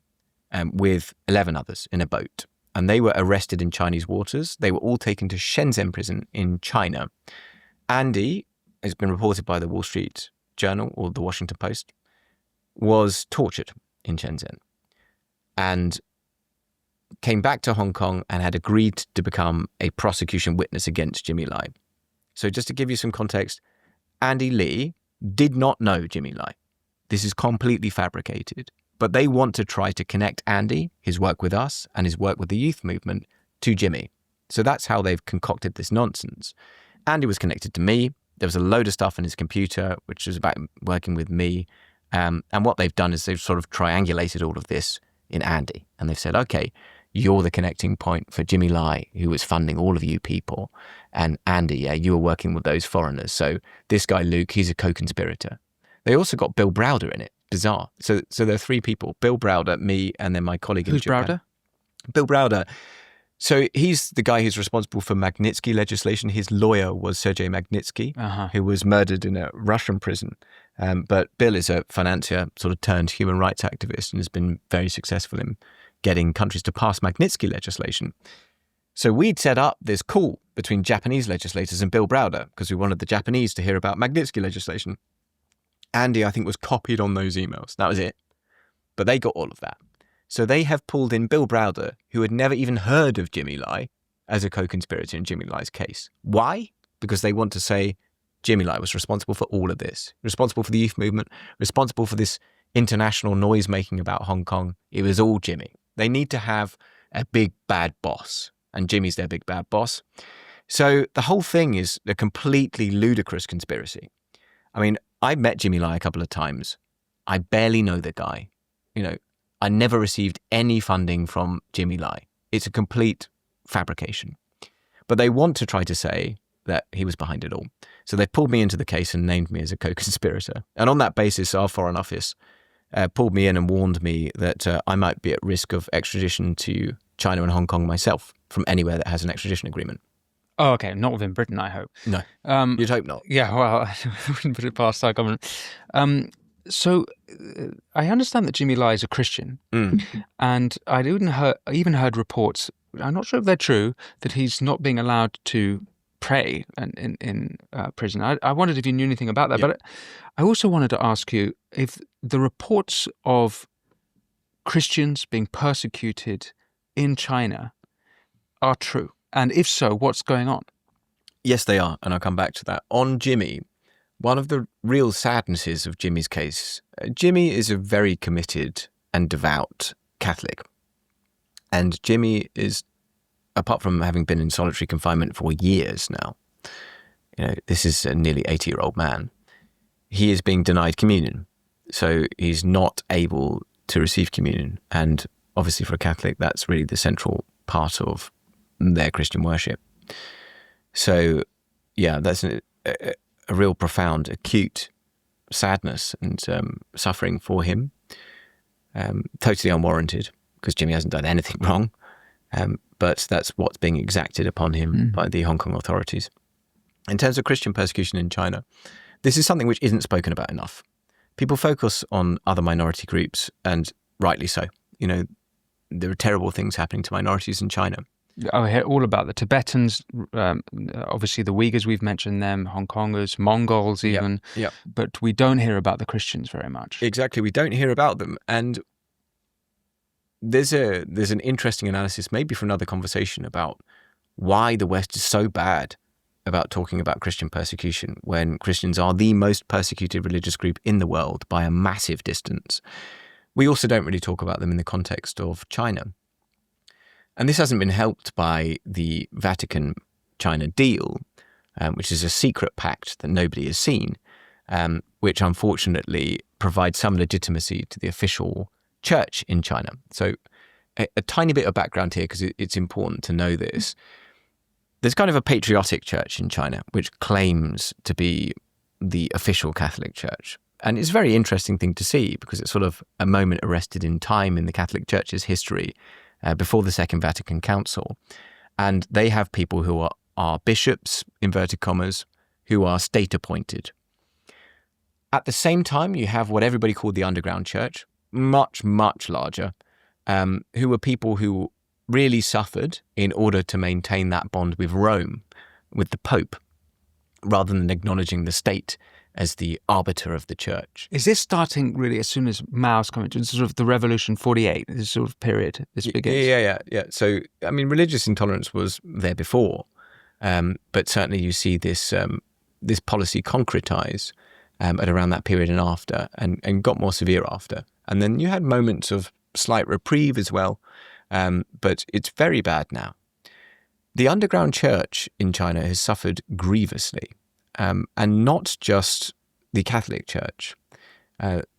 with 11 others in a boat. And they were arrested in Chinese waters. They were all taken to Shenzhen prison in China. Andy, has been reported by the Wall Street Journal or the Washington Post, was tortured in Shenzhen and came back to Hong Kong and had agreed to become a prosecution witness against Jimmy Lai. So just to give you some context, Andy Lee did not know Jimmy Lai. This is completely fabricated, but they want to try to connect Andy, his work with us, and his work with the youth movement to Jimmy. So that's how they've concocted this nonsense. Andy was connected to me. There was a load of stuff in his computer, which was about working with me. And what they've done is they've sort of triangulated all of this in Andy. And they've said, okay, you're the connecting point for Jimmy Lai, who was funding all of you people. And Andy, yeah, you were working with those foreigners. So this guy, Luke, he's a co-conspirator. They also got Bill Browder in it. Bizarre. So there are three people, Bill Browder, me, and then my colleague in Japan. Who's Browder? Bill Browder. So he's the guy who's responsible for Magnitsky legislation. His lawyer was Sergei Magnitsky, who was murdered in a Russian prison. But Bill is a financier, sort of turned human rights activist, and has been very successful in getting countries to pass Magnitsky legislation. So we'd set up this call between Japanese legislators and Bill Browder because we wanted the Japanese to hear about Magnitsky legislation. Andy, I think, was copied on those emails. That was it. But they got all of that. So they have pulled in Bill Browder, who had never even heard of Jimmy Lai, as a co-conspirator in Jimmy Lai's case. Why? Because they want to say Jimmy Lai was responsible for all of this, responsible for the youth movement, responsible for this international noise-making about Hong Kong. It was all Jimmy. They need to have a big bad boss, and Jimmy's their big bad boss. So the whole thing is a completely ludicrous conspiracy. I mean, I met Jimmy Lai a couple of times. I barely know the guy. You know, I never received any funding from Jimmy Lai. It's a complete fabrication. But they want to try to say that he was behind it all. So they pulled me into the case and named me as a co-conspirator. And on that basis, our Foreign Office pulled me in and warned me that I might be at risk of extradition to China and Hong Kong myself from anywhere that has an extradition agreement. Oh, okay. Not within Britain, I hope. No, you'd hope not. Yeah, well, I wouldn't put it past our government. So I understand that Jimmy Lai is a Christian, and I even heard reports, I'm not sure if they're true, that he's not being allowed to pray in prison. I wondered if you knew anything about that, Yep. but I also wanted to ask you if the reports of Christians being persecuted in China are true, and if so, what's going on? Yes, they are, and I'll come back to that. On Jimmy, one of the real sadnesses of Jimmy's case, Jimmy is a very committed and devout Catholic. And Jimmy is, apart from having been in solitary confinement for years now, you know, this is a nearly 80-year-old man, he is being denied communion. So he's not able to receive communion. And obviously for a Catholic, that's really the central part of their Christian worship. So, yeah, that's a real profound, acute sadness and suffering for him. Totally unwarranted, because Jimmy hasn't done anything wrong. But that's what's being exacted upon him by the Hong Kong authorities. In terms of Christian persecution in China, this is something which isn't spoken about enough. People focus on other minority groups, and rightly so. You know, there are terrible things happening to minorities in China. I hear all about the Tibetans, obviously the Uyghurs, we've mentioned them, Hong Kongers, Mongols even, but we don't hear about the Christians very much. Exactly, we don't hear about them. And there's an interesting analysis, maybe for another conversation, about why the West is so bad about talking about Christian persecution when Christians are the most persecuted religious group in the world by a massive distance. We also don't really talk about them in the context of China. And this hasn't been helped by the Vatican-China deal, which is a secret pact that nobody has seen, which unfortunately provides some legitimacy to the official church in China. So a tiny bit of background here, because it's important to know this. There's kind of a patriotic church in China, which claims to be the official Catholic Church. And it's a very interesting thing to see, because it's sort of a moment arrested in time in the Catholic Church's history before the Second Vatican Council. And they have people who are bishops, inverted commas, who are state appointed. At the same time, you have what everybody called the underground church, much, much larger, who were people who really suffered in order to maintain that bond with Rome, with the Pope, rather than acknowledging the state as the arbiter of the church. Is this starting really as soon as Mao's coming to sort of the Revolution 48, this sort of period this begins? Yeah. So, I mean, religious intolerance was there before, but certainly you see this policy concretize at around that period and after, and got more severe after. And then you had moments of slight reprieve as well, but it's very bad now. The underground church in China has suffered grievously, and not just the Catholic Church.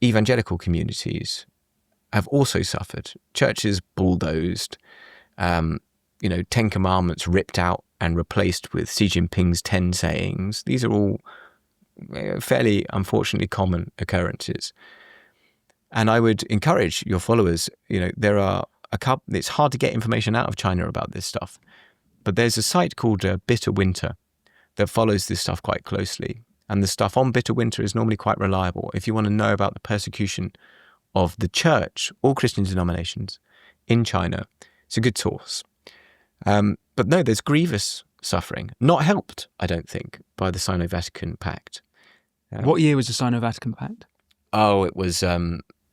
Evangelical communities have also suffered. Churches bulldozed, 10 Commandments ripped out and replaced with Xi Jinping's 10 sayings. These are all fairly, unfortunately, common occurrences. And I would encourage your followers, there are a couple, it's hard to get information out of China about this stuff, but there's a site called Bitter Winter that follows this stuff quite closely. And the stuff on Bitter Winter is normally quite reliable. If you want to know about the persecution of the church or Christian denominations in China, it's a good source. But no, there's grievous suffering, not helped, I don't think, by the Sino-Vatican Pact. What year was the Sino-Vatican Pact? Oh, it was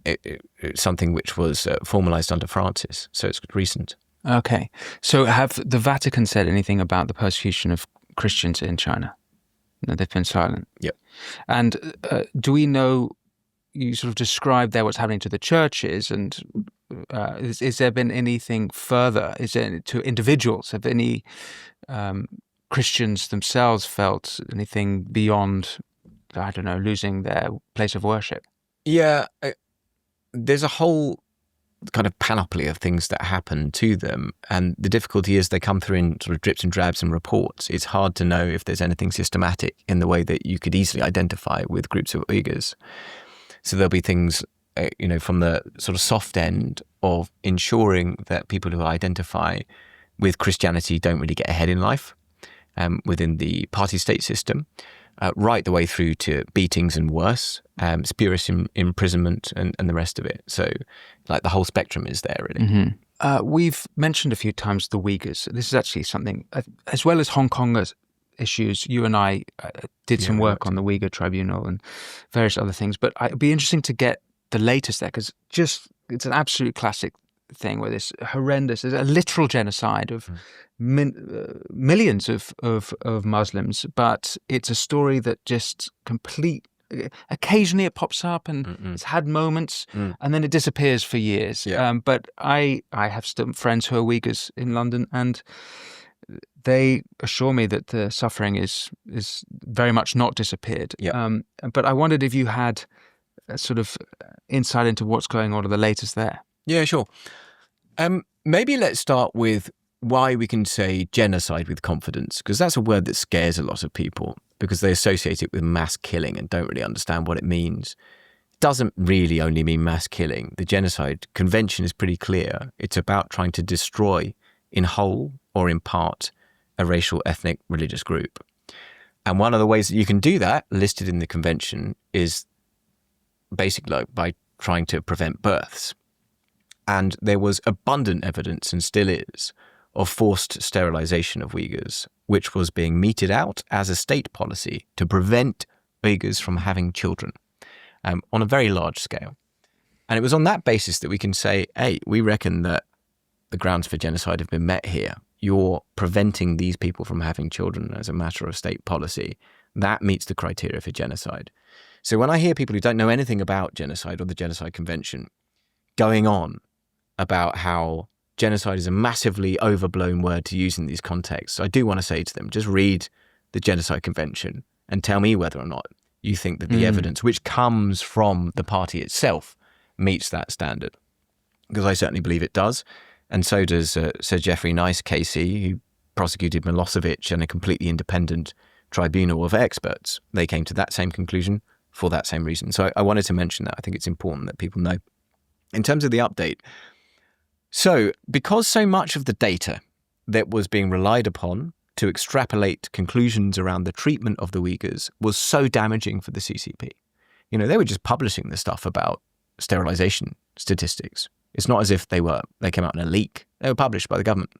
it's something which was formalized under Francis, so it's recent. Okay. So have the Vatican said anything about the persecution of Christians in China? No, they've been silent. Yep. And do we know, you sort of described there what's happening to the churches, and is there been anything further? Is there to individuals? Have any Christians themselves felt anything beyond, I don't know, losing their place of worship? Yeah, there's a whole kind of panoply of things that happen to them. And the difficulty is they come through in sort of drips and drabs and reports. It's hard to know if there's anything systematic in the way that you could easily identify with groups of Uyghurs. So there'll be things, from the sort of soft end of ensuring that people who identify with Christianity don't really get ahead in life within the party state system, right the way through to beatings and worse, spurious imprisonment and the rest of it. So like the whole spectrum is there, really. Mm-hmm. We've mentioned a few times the Uyghurs. This is actually something, as well as Hong Kongers issues, you and I did some work on the Uyghur Tribunal and various other things, but it'd be interesting to get the latest there, because it's an absolute classic thing where this horrendous, there's a literal genocide of millions of Muslims, but it's a story that just occasionally it pops up and it's had moments and then it disappears for years. But I have still friends who are Uyghurs in London, and they assure me that the suffering is very much not disappeared. But I wondered if you had a sort of insight into what's going on or the latest there. Yeah, sure. Maybe let's start with why we can say genocide with confidence, because that's a word that scares a lot of people because they associate it with mass killing and don't really understand what it means. It doesn't really only mean mass killing. The Genocide Convention is pretty clear. It's about trying to destroy in whole or in part, a racial, ethnic, religious group. And one of the ways that you can do that, listed in the convention, is basically by trying to prevent births. And there was abundant evidence, and still is, of forced sterilization of Uyghurs, which was being meted out as a state policy to prevent Uyghurs from having children on a very large scale. And it was on that basis that we can say, hey, we reckon that the grounds for genocide have been met here. You're preventing these people from having children as a matter of state policy. That meets the criteria for genocide. So when I hear people who don't know anything about genocide or the Genocide Convention going on about how genocide is a massively overblown word to use in these contexts, I do want to say to them, just read the Genocide Convention and tell me whether or not you think that the evidence which comes from the party itself meets that standard. Because I certainly believe it does. And so does Sir Geoffrey Nice, KC, who prosecuted Milosevic and a completely independent tribunal of experts. They came to that same conclusion for that same reason. So I wanted to mention that. I think it's important that people know. In terms of the update, so because so much of the data that was being relied upon to extrapolate conclusions around the treatment of the Uyghurs was so damaging for the CCP, they were just publishing the stuff about sterilization statistics. It's not as if they came out in a leak. They were published by the government.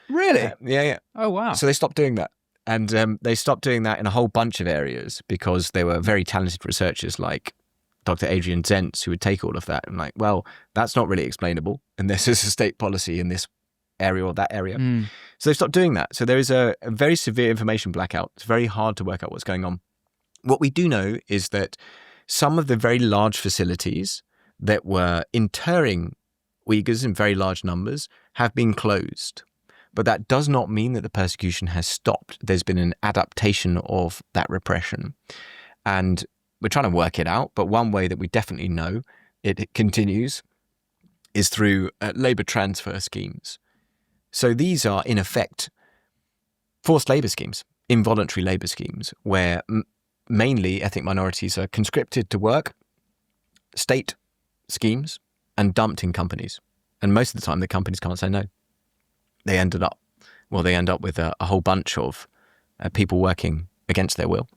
Really? Yeah. Oh, wow. So they stopped doing that. And they stopped doing that in a whole bunch of areas because there were very talented researchers like Dr. Adrian Zentz who would take all of that and like, well, that's not really explainable. And this is a state policy in this area or that area. So they stopped doing that. So there is a very severe information blackout. It's very hard to work out what's going on. What we do know is that some of the very large facilities that were interring Uyghurs in very large numbers have been closed. But that does not mean that the persecution has stopped. There's been an adaptation of that repression. And we're trying to work it out. But one way that we definitely know it continues is through labour transfer schemes. So these are, in effect, forced labour schemes, involuntary labour schemes, where mainly ethnic minorities are conscripted to work, state schemes, and dumped in companies. And most of the time, the companies can't say no. They end up with a whole bunch of people working against their will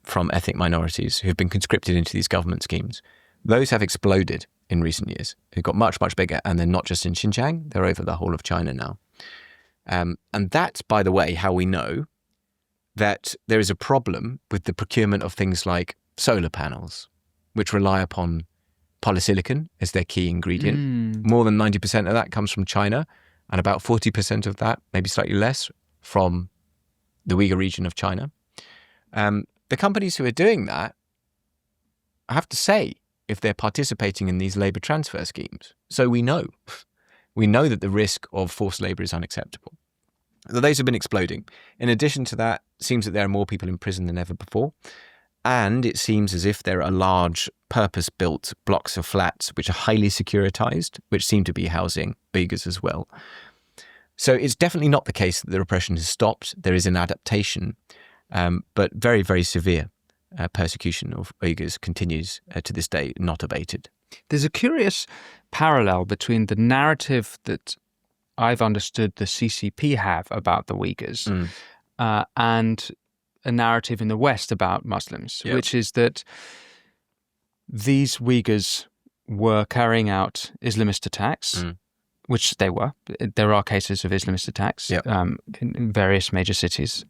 from ethnic minorities who've been conscripted into these government schemes. Those have exploded in recent years. They've got much, much bigger, and they're not just in Xinjiang, they're over the whole of China now. And that's, by the way, how we know that there is a problem with the procurement of things like solar panels, which rely upon polysilicon as their key ingredient. More than 90% of that comes from China, and about 40% of that, maybe slightly less, from the Uyghur region of China. The companies who are doing that, I have to say, if they're participating in these labour transfer schemes. So we know that the risk of forced labour is unacceptable. So those have been exploding. In addition to that, it seems that there are more people in prison than ever before. And it seems as if there are large purpose-built blocks of flats which are highly securitized, which seem to be housing Uyghurs as well. So it's definitely not the case that the repression has stopped. There is an adaptation, but very, very severe persecution of Uyghurs continues to this day, not abated. There's a curious parallel between the narrative that I've understood the CCP have about the Uyghurs and a narrative in the West about Muslims, which is that these Uyghurs were carrying out Islamist attacks, which they were. There are cases of Islamist attacks in various major cities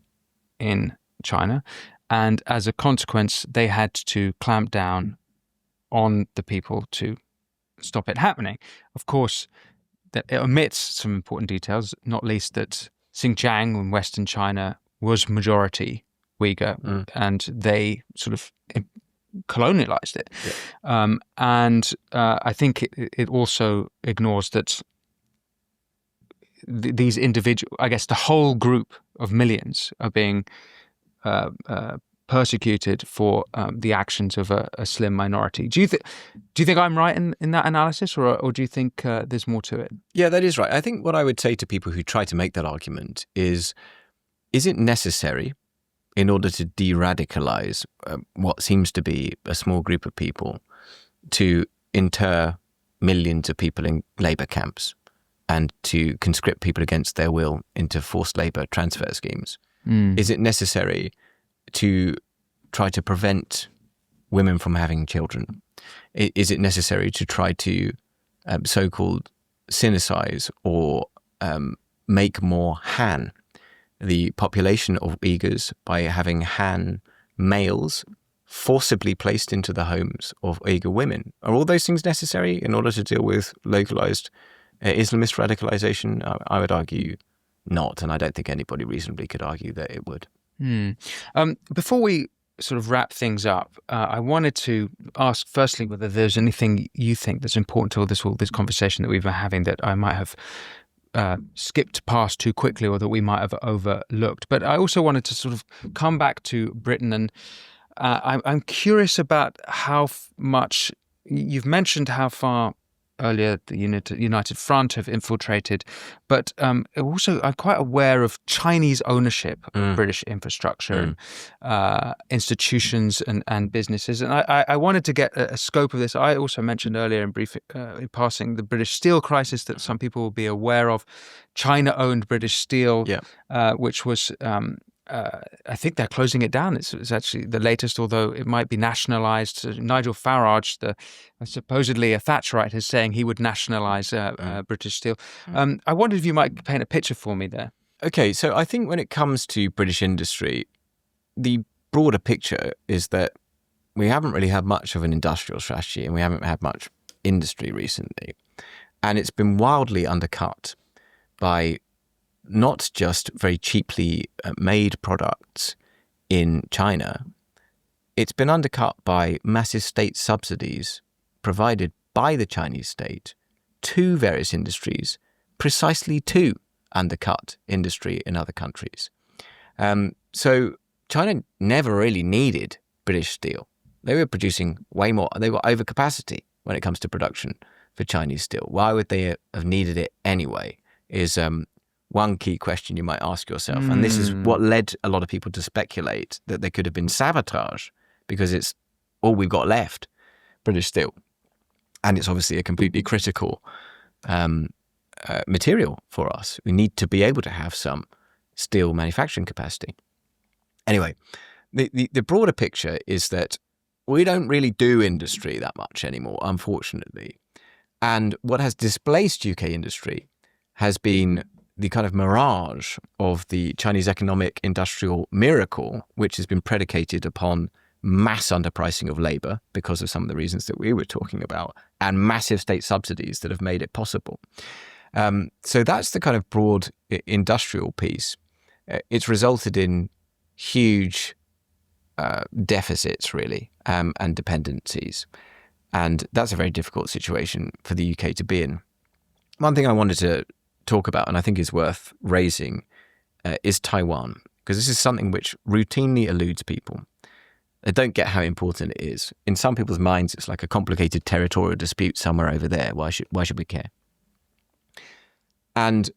in China. And as a consequence, they had to clamp down on the people to stop it happening. Of course, that it omits some important details, not least that Xinjiang in Western China was majority Uyghur, and they sort of colonialized it. And I think it also ignores that these individual, I guess the whole group of millions are being persecuted for the actions of a slim minority. Do you think I'm right in that analysis, or do you think there's more to it? Yeah, that is right. I think what I would say to people who try to make that argument is it necessary in order to de-radicalize what seems to be a small group of people to inter millions of people in labour camps and to conscript people against their will into forced labour transfer schemes? Is it necessary to try to prevent women from having children? Is it necessary to try to so-called sinicize or make more Han the population of Uyghurs by having Han males forcibly placed into the homes of Uyghur women? Are all those things necessary in order to deal with localized Islamist radicalization? I would argue not, and I don't think anybody reasonably could argue that it would. Before we sort of wrap things up, I wanted to ask firstly whether there's anything you think that's important to all this conversation that we've been having that I might have skipped past too quickly or that we might have overlooked. But I also wanted to sort of come back to Britain, and I'm curious about how much you've mentioned how far earlier the United Front have infiltrated, but also I'm quite aware of Chinese ownership of British infrastructure and institutions and businesses. And I wanted to get a scope of this. I also mentioned earlier in passing the British steel crisis that some people will be aware of. China owned British Steel, which was I think they're closing it down. It's actually the latest, although it might be nationalised. Nigel Farage, supposedly a Thatcherite, is saying he would nationalise British Steel. I wondered if you might paint a picture for me there. Okay, so I think when it comes to British industry, the broader picture is that we haven't really had much of an industrial strategy and we haven't had much industry recently. And it's been wildly undercut by not just very cheaply made products in China. It's been undercut by massive state subsidies provided by the Chinese state to various industries, precisely to undercut industry in other countries. So China never really needed British steel. They were producing way more. They were over capacity when it comes to production for Chinese steel. Why would they have needed it anyway is one key question you might ask yourself. And this is what led a lot of people to speculate that there could have been sabotage because it's all we've got left, British steel. And it's obviously a completely critical material for us. We need to be able to have some steel manufacturing capacity. Anyway, the broader picture is that we don't really do industry that much anymore, unfortunately. And what has displaced UK industry has been the kind of mirage of the Chinese economic industrial miracle, which has been predicated upon mass underpricing of labour because of some of the reasons that we were talking about, and massive state subsidies that have made it possible. So that's the kind of broad industrial piece. It's resulted in huge deficits, really, and dependencies. And that's a very difficult situation for the UK to be in. One thing I wanted to talk about, and I think is worth raising, is Taiwan, because this is something which routinely eludes people. They don't get how important it is. In some people's minds, it's like a complicated territorial dispute somewhere over there. Why should we care? And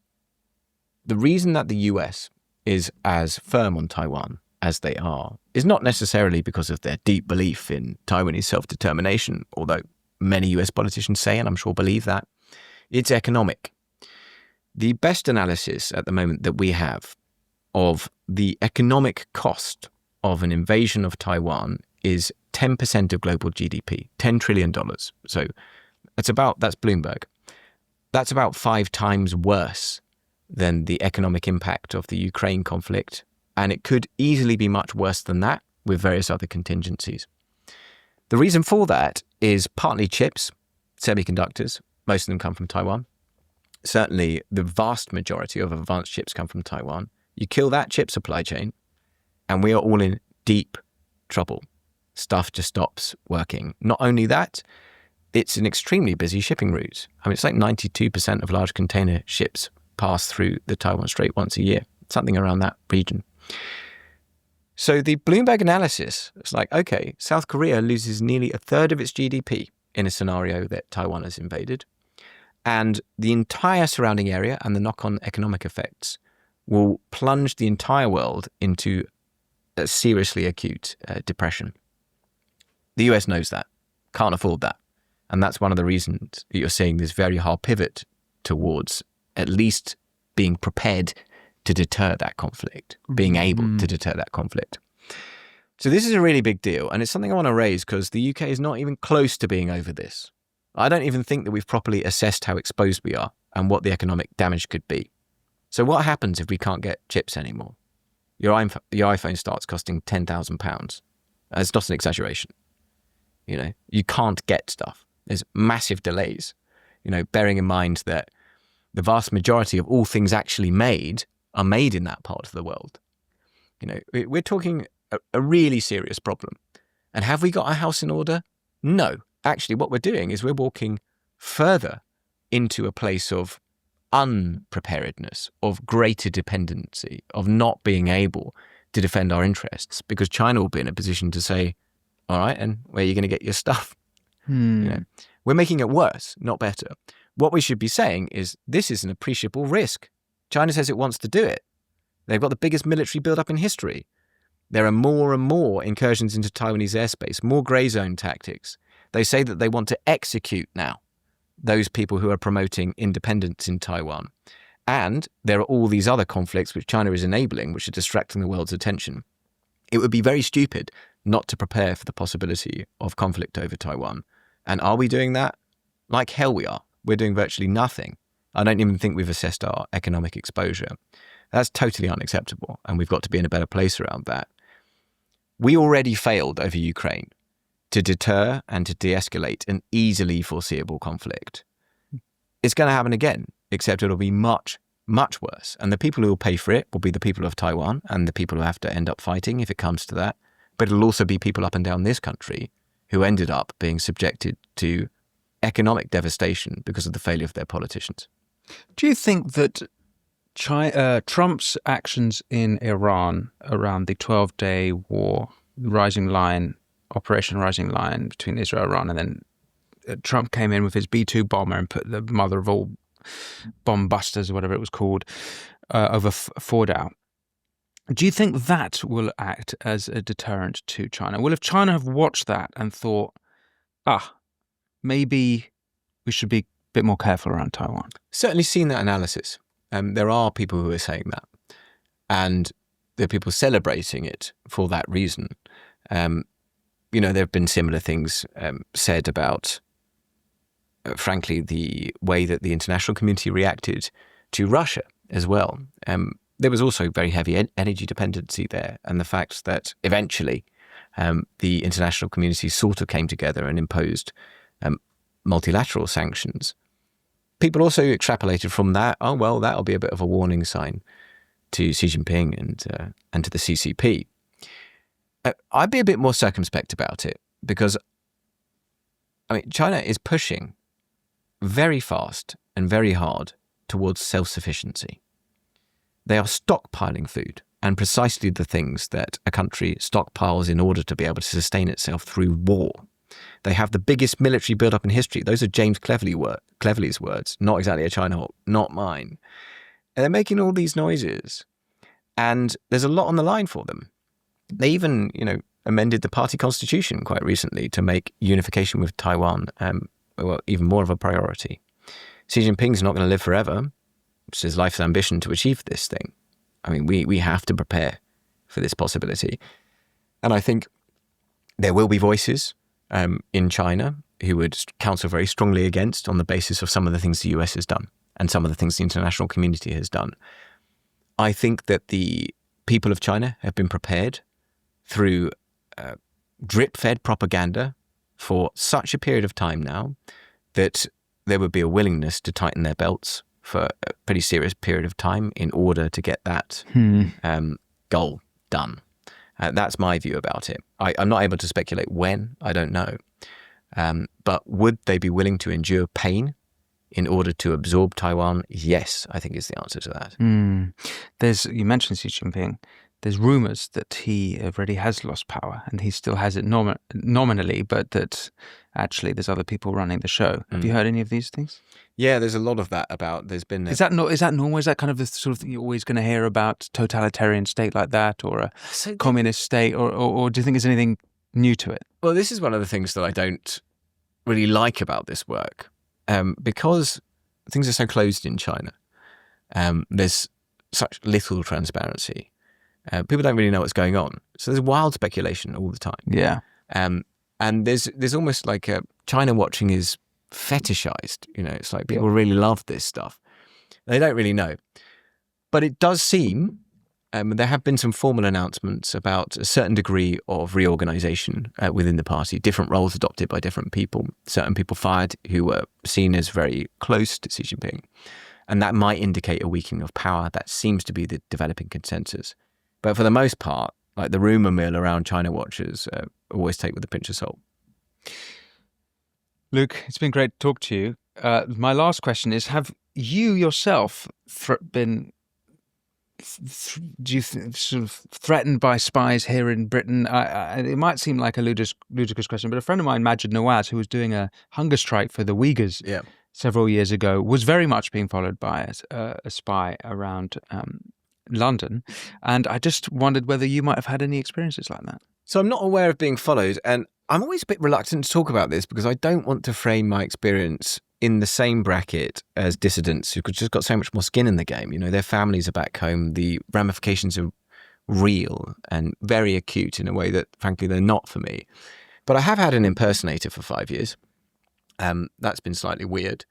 the reason that the US is as firm on Taiwan as they are is not necessarily because of their deep belief in Taiwanese self-determination, although many US politicians say, and I'm sure believe that. It's economic. The best analysis at the moment that we have of the economic cost of an invasion of Taiwan is 10% of global GDP, $10 trillion. So that's Bloomberg. That's about 5 times worse than the economic impact of the Ukraine conflict. And it could easily be much worse than that with various other contingencies. The reason for that is partly chips, semiconductors. Most of them come from Taiwan. Certainly, the vast majority of advanced chips come from Taiwan. You kill that chip supply chain, and we are all in deep trouble. Stuff just stops working. Not only that, it's an extremely busy shipping route. I mean, it's like 92% of large container ships pass through the Taiwan Strait once a year, something around that region. So the Bloomberg analysis is like, okay, South Korea loses nearly a third of its GDP in a scenario that Taiwan is invaded. And the entire surrounding area and the knock-on economic effects will plunge the entire world into a seriously acute depression. The US knows that, can't afford that. And that's one of the reasons that you're seeing this very hard pivot towards at least being prepared to deter that conflict, being able to deter that conflict. So this is a really big deal, and it's something I want to raise because the UK is not even close to being over this. I don't even think that we've properly assessed how exposed we are and what the economic damage could be. So what happens if we can't get chips anymore? Your iPhone starts costing £10,000. It's not an exaggeration. You can't get stuff. There's massive delays. Bearing in mind that the vast majority of all things actually made are made in that part of the world. We're talking a really serious problem. And have we got our house in order? No. Actually, what we're doing is we're walking further into a place of unpreparedness, of greater dependency, of not being able to defend our interests, because China will be in a position to say, all right, and where are you going to get your stuff? We're making it worse, not better. What we should be saying is this is an appreciable risk. China says it wants to do it. They've got the biggest military build-up in history. There are more and more incursions into Taiwanese airspace, more grey zone tactics. They say that they want to execute now those people who are promoting independence in Taiwan. And there are all these other conflicts which China is enabling, which are distracting the world's attention. It would be very stupid not to prepare for the possibility of conflict over Taiwan. And are we doing that? Like hell we are. We're doing virtually nothing. I don't even think we've assessed our economic exposure. That's totally unacceptable, and we've got to be in a better place around that. We already failed over Ukraine to deter and to de-escalate an easily foreseeable conflict. It's going to happen again, except it'll be much, much worse. And the people who will pay for it will be the people of Taiwan and the people who have to end up fighting if it comes to that. But it'll also be people up and down this country who ended up being subjected to economic devastation because of the failure of their politicians. Do you think that Trump's actions in Iran around the 12-day war, Operation Rising Lion between Israel and Iran, and then Trump came in with his B-2 bomber and put the mother of all bomb busters, or whatever it was called, over Fordow. Do you think that will act as a deterrent to China? Well, if China have watched that and thought, maybe we should be a bit more careful around Taiwan. Certainly seen that analysis. There are people who are saying that. And there are people celebrating it for that reason. There have been similar things said about, frankly, the way that the international community reacted to Russia as well. There was also very heavy energy dependency there, and the fact that eventually the international community sort of came together and imposed multilateral sanctions. People also extrapolated from that, that'll be a bit of a warning sign to Xi Jinping and to the CCP. I'd be a bit more circumspect about it because, China is pushing very fast and very hard towards self-sufficiency. They are stockpiling food, and precisely the things that a country stockpiles in order to be able to sustain itself through war. They have the biggest military build-up in history. Those are James Cleverly's words, not exactly a China hawk, not mine. And they're making all these noises, and there's a lot on the line for them. They even, amended the party constitution quite recently to make unification with Taiwan even more of a priority. Xi Jinping's not going to live forever. It's his life's ambition to achieve this thing. We have to prepare for this possibility. And I think there will be voices in China who would counsel very strongly against on the basis of some of the things the US has done and some of the things the international community has done. I think that the people of China have been prepared through drip-fed propaganda for such a period of time now that there would be a willingness to tighten their belts for a pretty serious period of time in order to get that goal done. That's my view about it. I'm not able to speculate when, I don't know. But would they be willing to endure pain in order to absorb Taiwan? Yes, I think is the answer to that. You mentioned Xi Jinping. There's rumours that he already has lost power and he still has it nominally, but that actually there's other people running the show. Have you heard any of these things? Yeah, there's a lot of that about. There's been. Is that normal? Is that kind of the sort of thing you're always going to hear about, totalitarian state like that, or a communist state, or do you think there's anything new to it? Well, this is one of the things that I don't really like about this work, because things are so closed in China. There's such little transparency. People don't really know what's going on. So there's wild speculation all the time. Yeah. And there's almost like China watching is fetishized. It's like people really love this stuff. They don't really know. But it does seem there have been some formal announcements about a certain degree of reorganization within the party, different roles adopted by different people, certain people fired who were seen as very close to Xi Jinping. And that might indicate a weakening of power. That seems to be the developing consensus. But for the most part, like the rumor mill around China watchers, always take with a pinch of salt. Luke, it's been great to talk to you. My last question is, have you yourself been sort of threatened by spies here in Britain? It might seem like a ludicrous question, but a friend of mine, Majid Nawaz, who was doing a hunger strike for the Uyghurs several years ago, was very much being followed by a spy around London. And I just wondered whether you might have had any experiences like that. So I'm not aware of being followed, and I'm always a bit reluctant to talk about this because I don't want to frame my experience in the same bracket as dissidents who've just got so much more skin in the game. Their families are back home. The ramifications are real and very acute in a way that, frankly, they're not for me. But I have had an impersonator for 5 years. That's been slightly weird.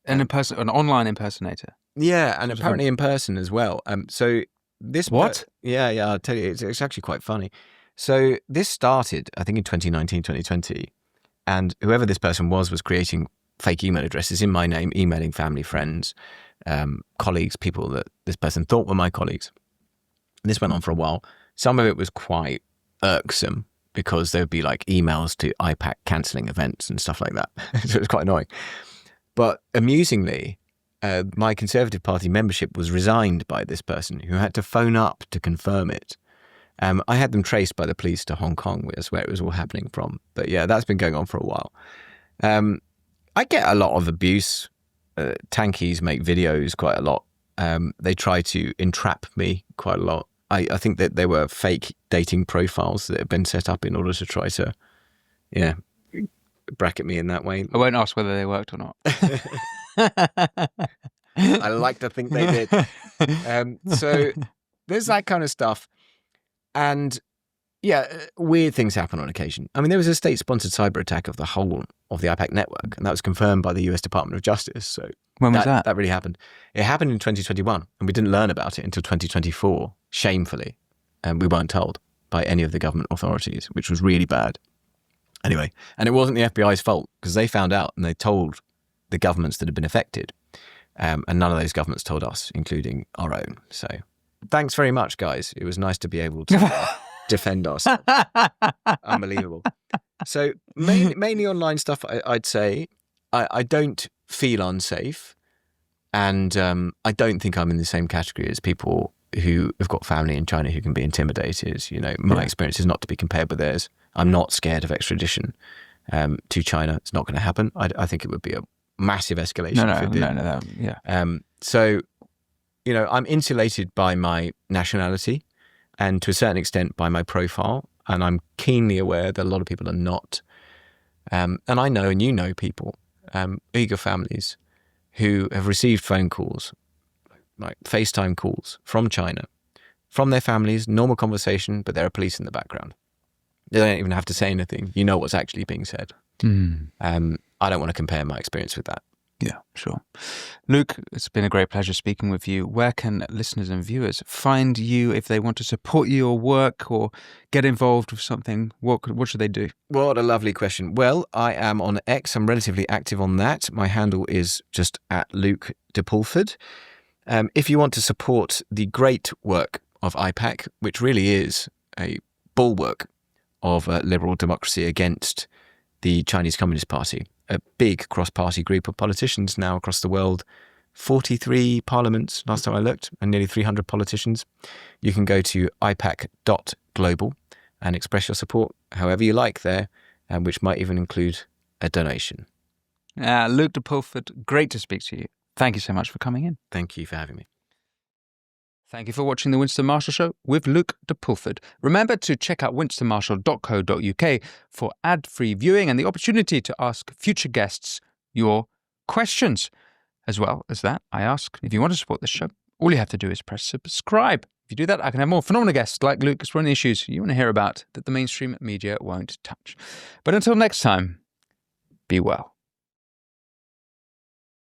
An online impersonator? Yeah, and apparently in person as well. So this... What? Yeah, I'll tell you, it's actually quite funny. So this started, I think, in 2019, 2020. And whoever this person was creating fake email addresses in my name, emailing family, friends, colleagues, people that this person thought were my colleagues. And this went on for a while. Some of it was quite irksome because there would be like emails to IPAC cancelling events and stuff like that. So it was quite annoying. But amusingly, my Conservative Party membership was resigned by this person who had to phone up to confirm it. I had them traced by the police to Hong Kong, that's where it was all happening from. But yeah, that's been going on for a while. I get a lot of abuse. Tankies make videos quite a lot. They try to entrap me quite a lot. I think that there were fake dating profiles that have been set up in order to try to, bracket me in that way. I won't ask whether they worked or not. I like to think they did. So there's that kind of stuff. And yeah, weird things happen on occasion. I mean, there was a state-sponsored cyber attack of the whole of the IPAC network, and that was confirmed by the US Department of Justice. So when was that? That really happened. It happened in 2021, and we didn't learn about it until 2024, shamefully. And we weren't told by any of the government authorities, which was really bad. Anyway, and it wasn't the FBI's fault, because they found out and they told the governments that had been affected. And none of those governments told us, including our own. So thanks very much, guys. It was nice to be able to defend us. Unbelievable. So mainly online stuff, I'd say. I don't feel unsafe. And I don't think I'm in the same category as people who have got family in China who can be intimidated. My experience is not to be compared with theirs. I'm not scared of extradition to China. It's not going to happen. I think it would be a massive escalation if it did. So, I'm insulated by my nationality and to a certain extent by my profile. And I'm keenly aware that a lot of people are not. And I know, and you know people, Uyghur families who have received phone calls, like FaceTime calls from China, from their families, normal conversation, but there are police in the background. They don't even have to say anything. You know what's actually being said. I don't want to compare my experience with that. Yeah, sure. Luke, it's been a great pleasure speaking with you. Where can listeners and viewers find you if they want to support your work or get involved with something? What should they do? What a lovely question. Well, I am on X. I'm relatively active on that. My handle is just at Luke de Pulford. If you want to support the great work of IPAC, which really is a bulwark of liberal democracy against the Chinese Communist Party, a big cross-party group of politicians now across the world, 43 parliaments last time I looked, and nearly 300 politicians. You can go to ipac.global and express your support however you like there, which might even include a donation. Luke de Pulford, great to speak to you. Thank you so much for coming in. Thank you for having me. Thank you for watching The Winston Marshall Show with Luke de Pulford. Remember to check out winstonmarshall.co.uk for ad-free viewing and the opportunity to ask future guests your questions. As well as that, I ask, if you want to support this show, all you have to do is press subscribe. If you do that, I can have more phenomenal guests like Luke exploring the issues you want to hear about that the mainstream media won't touch. But until next time, be well.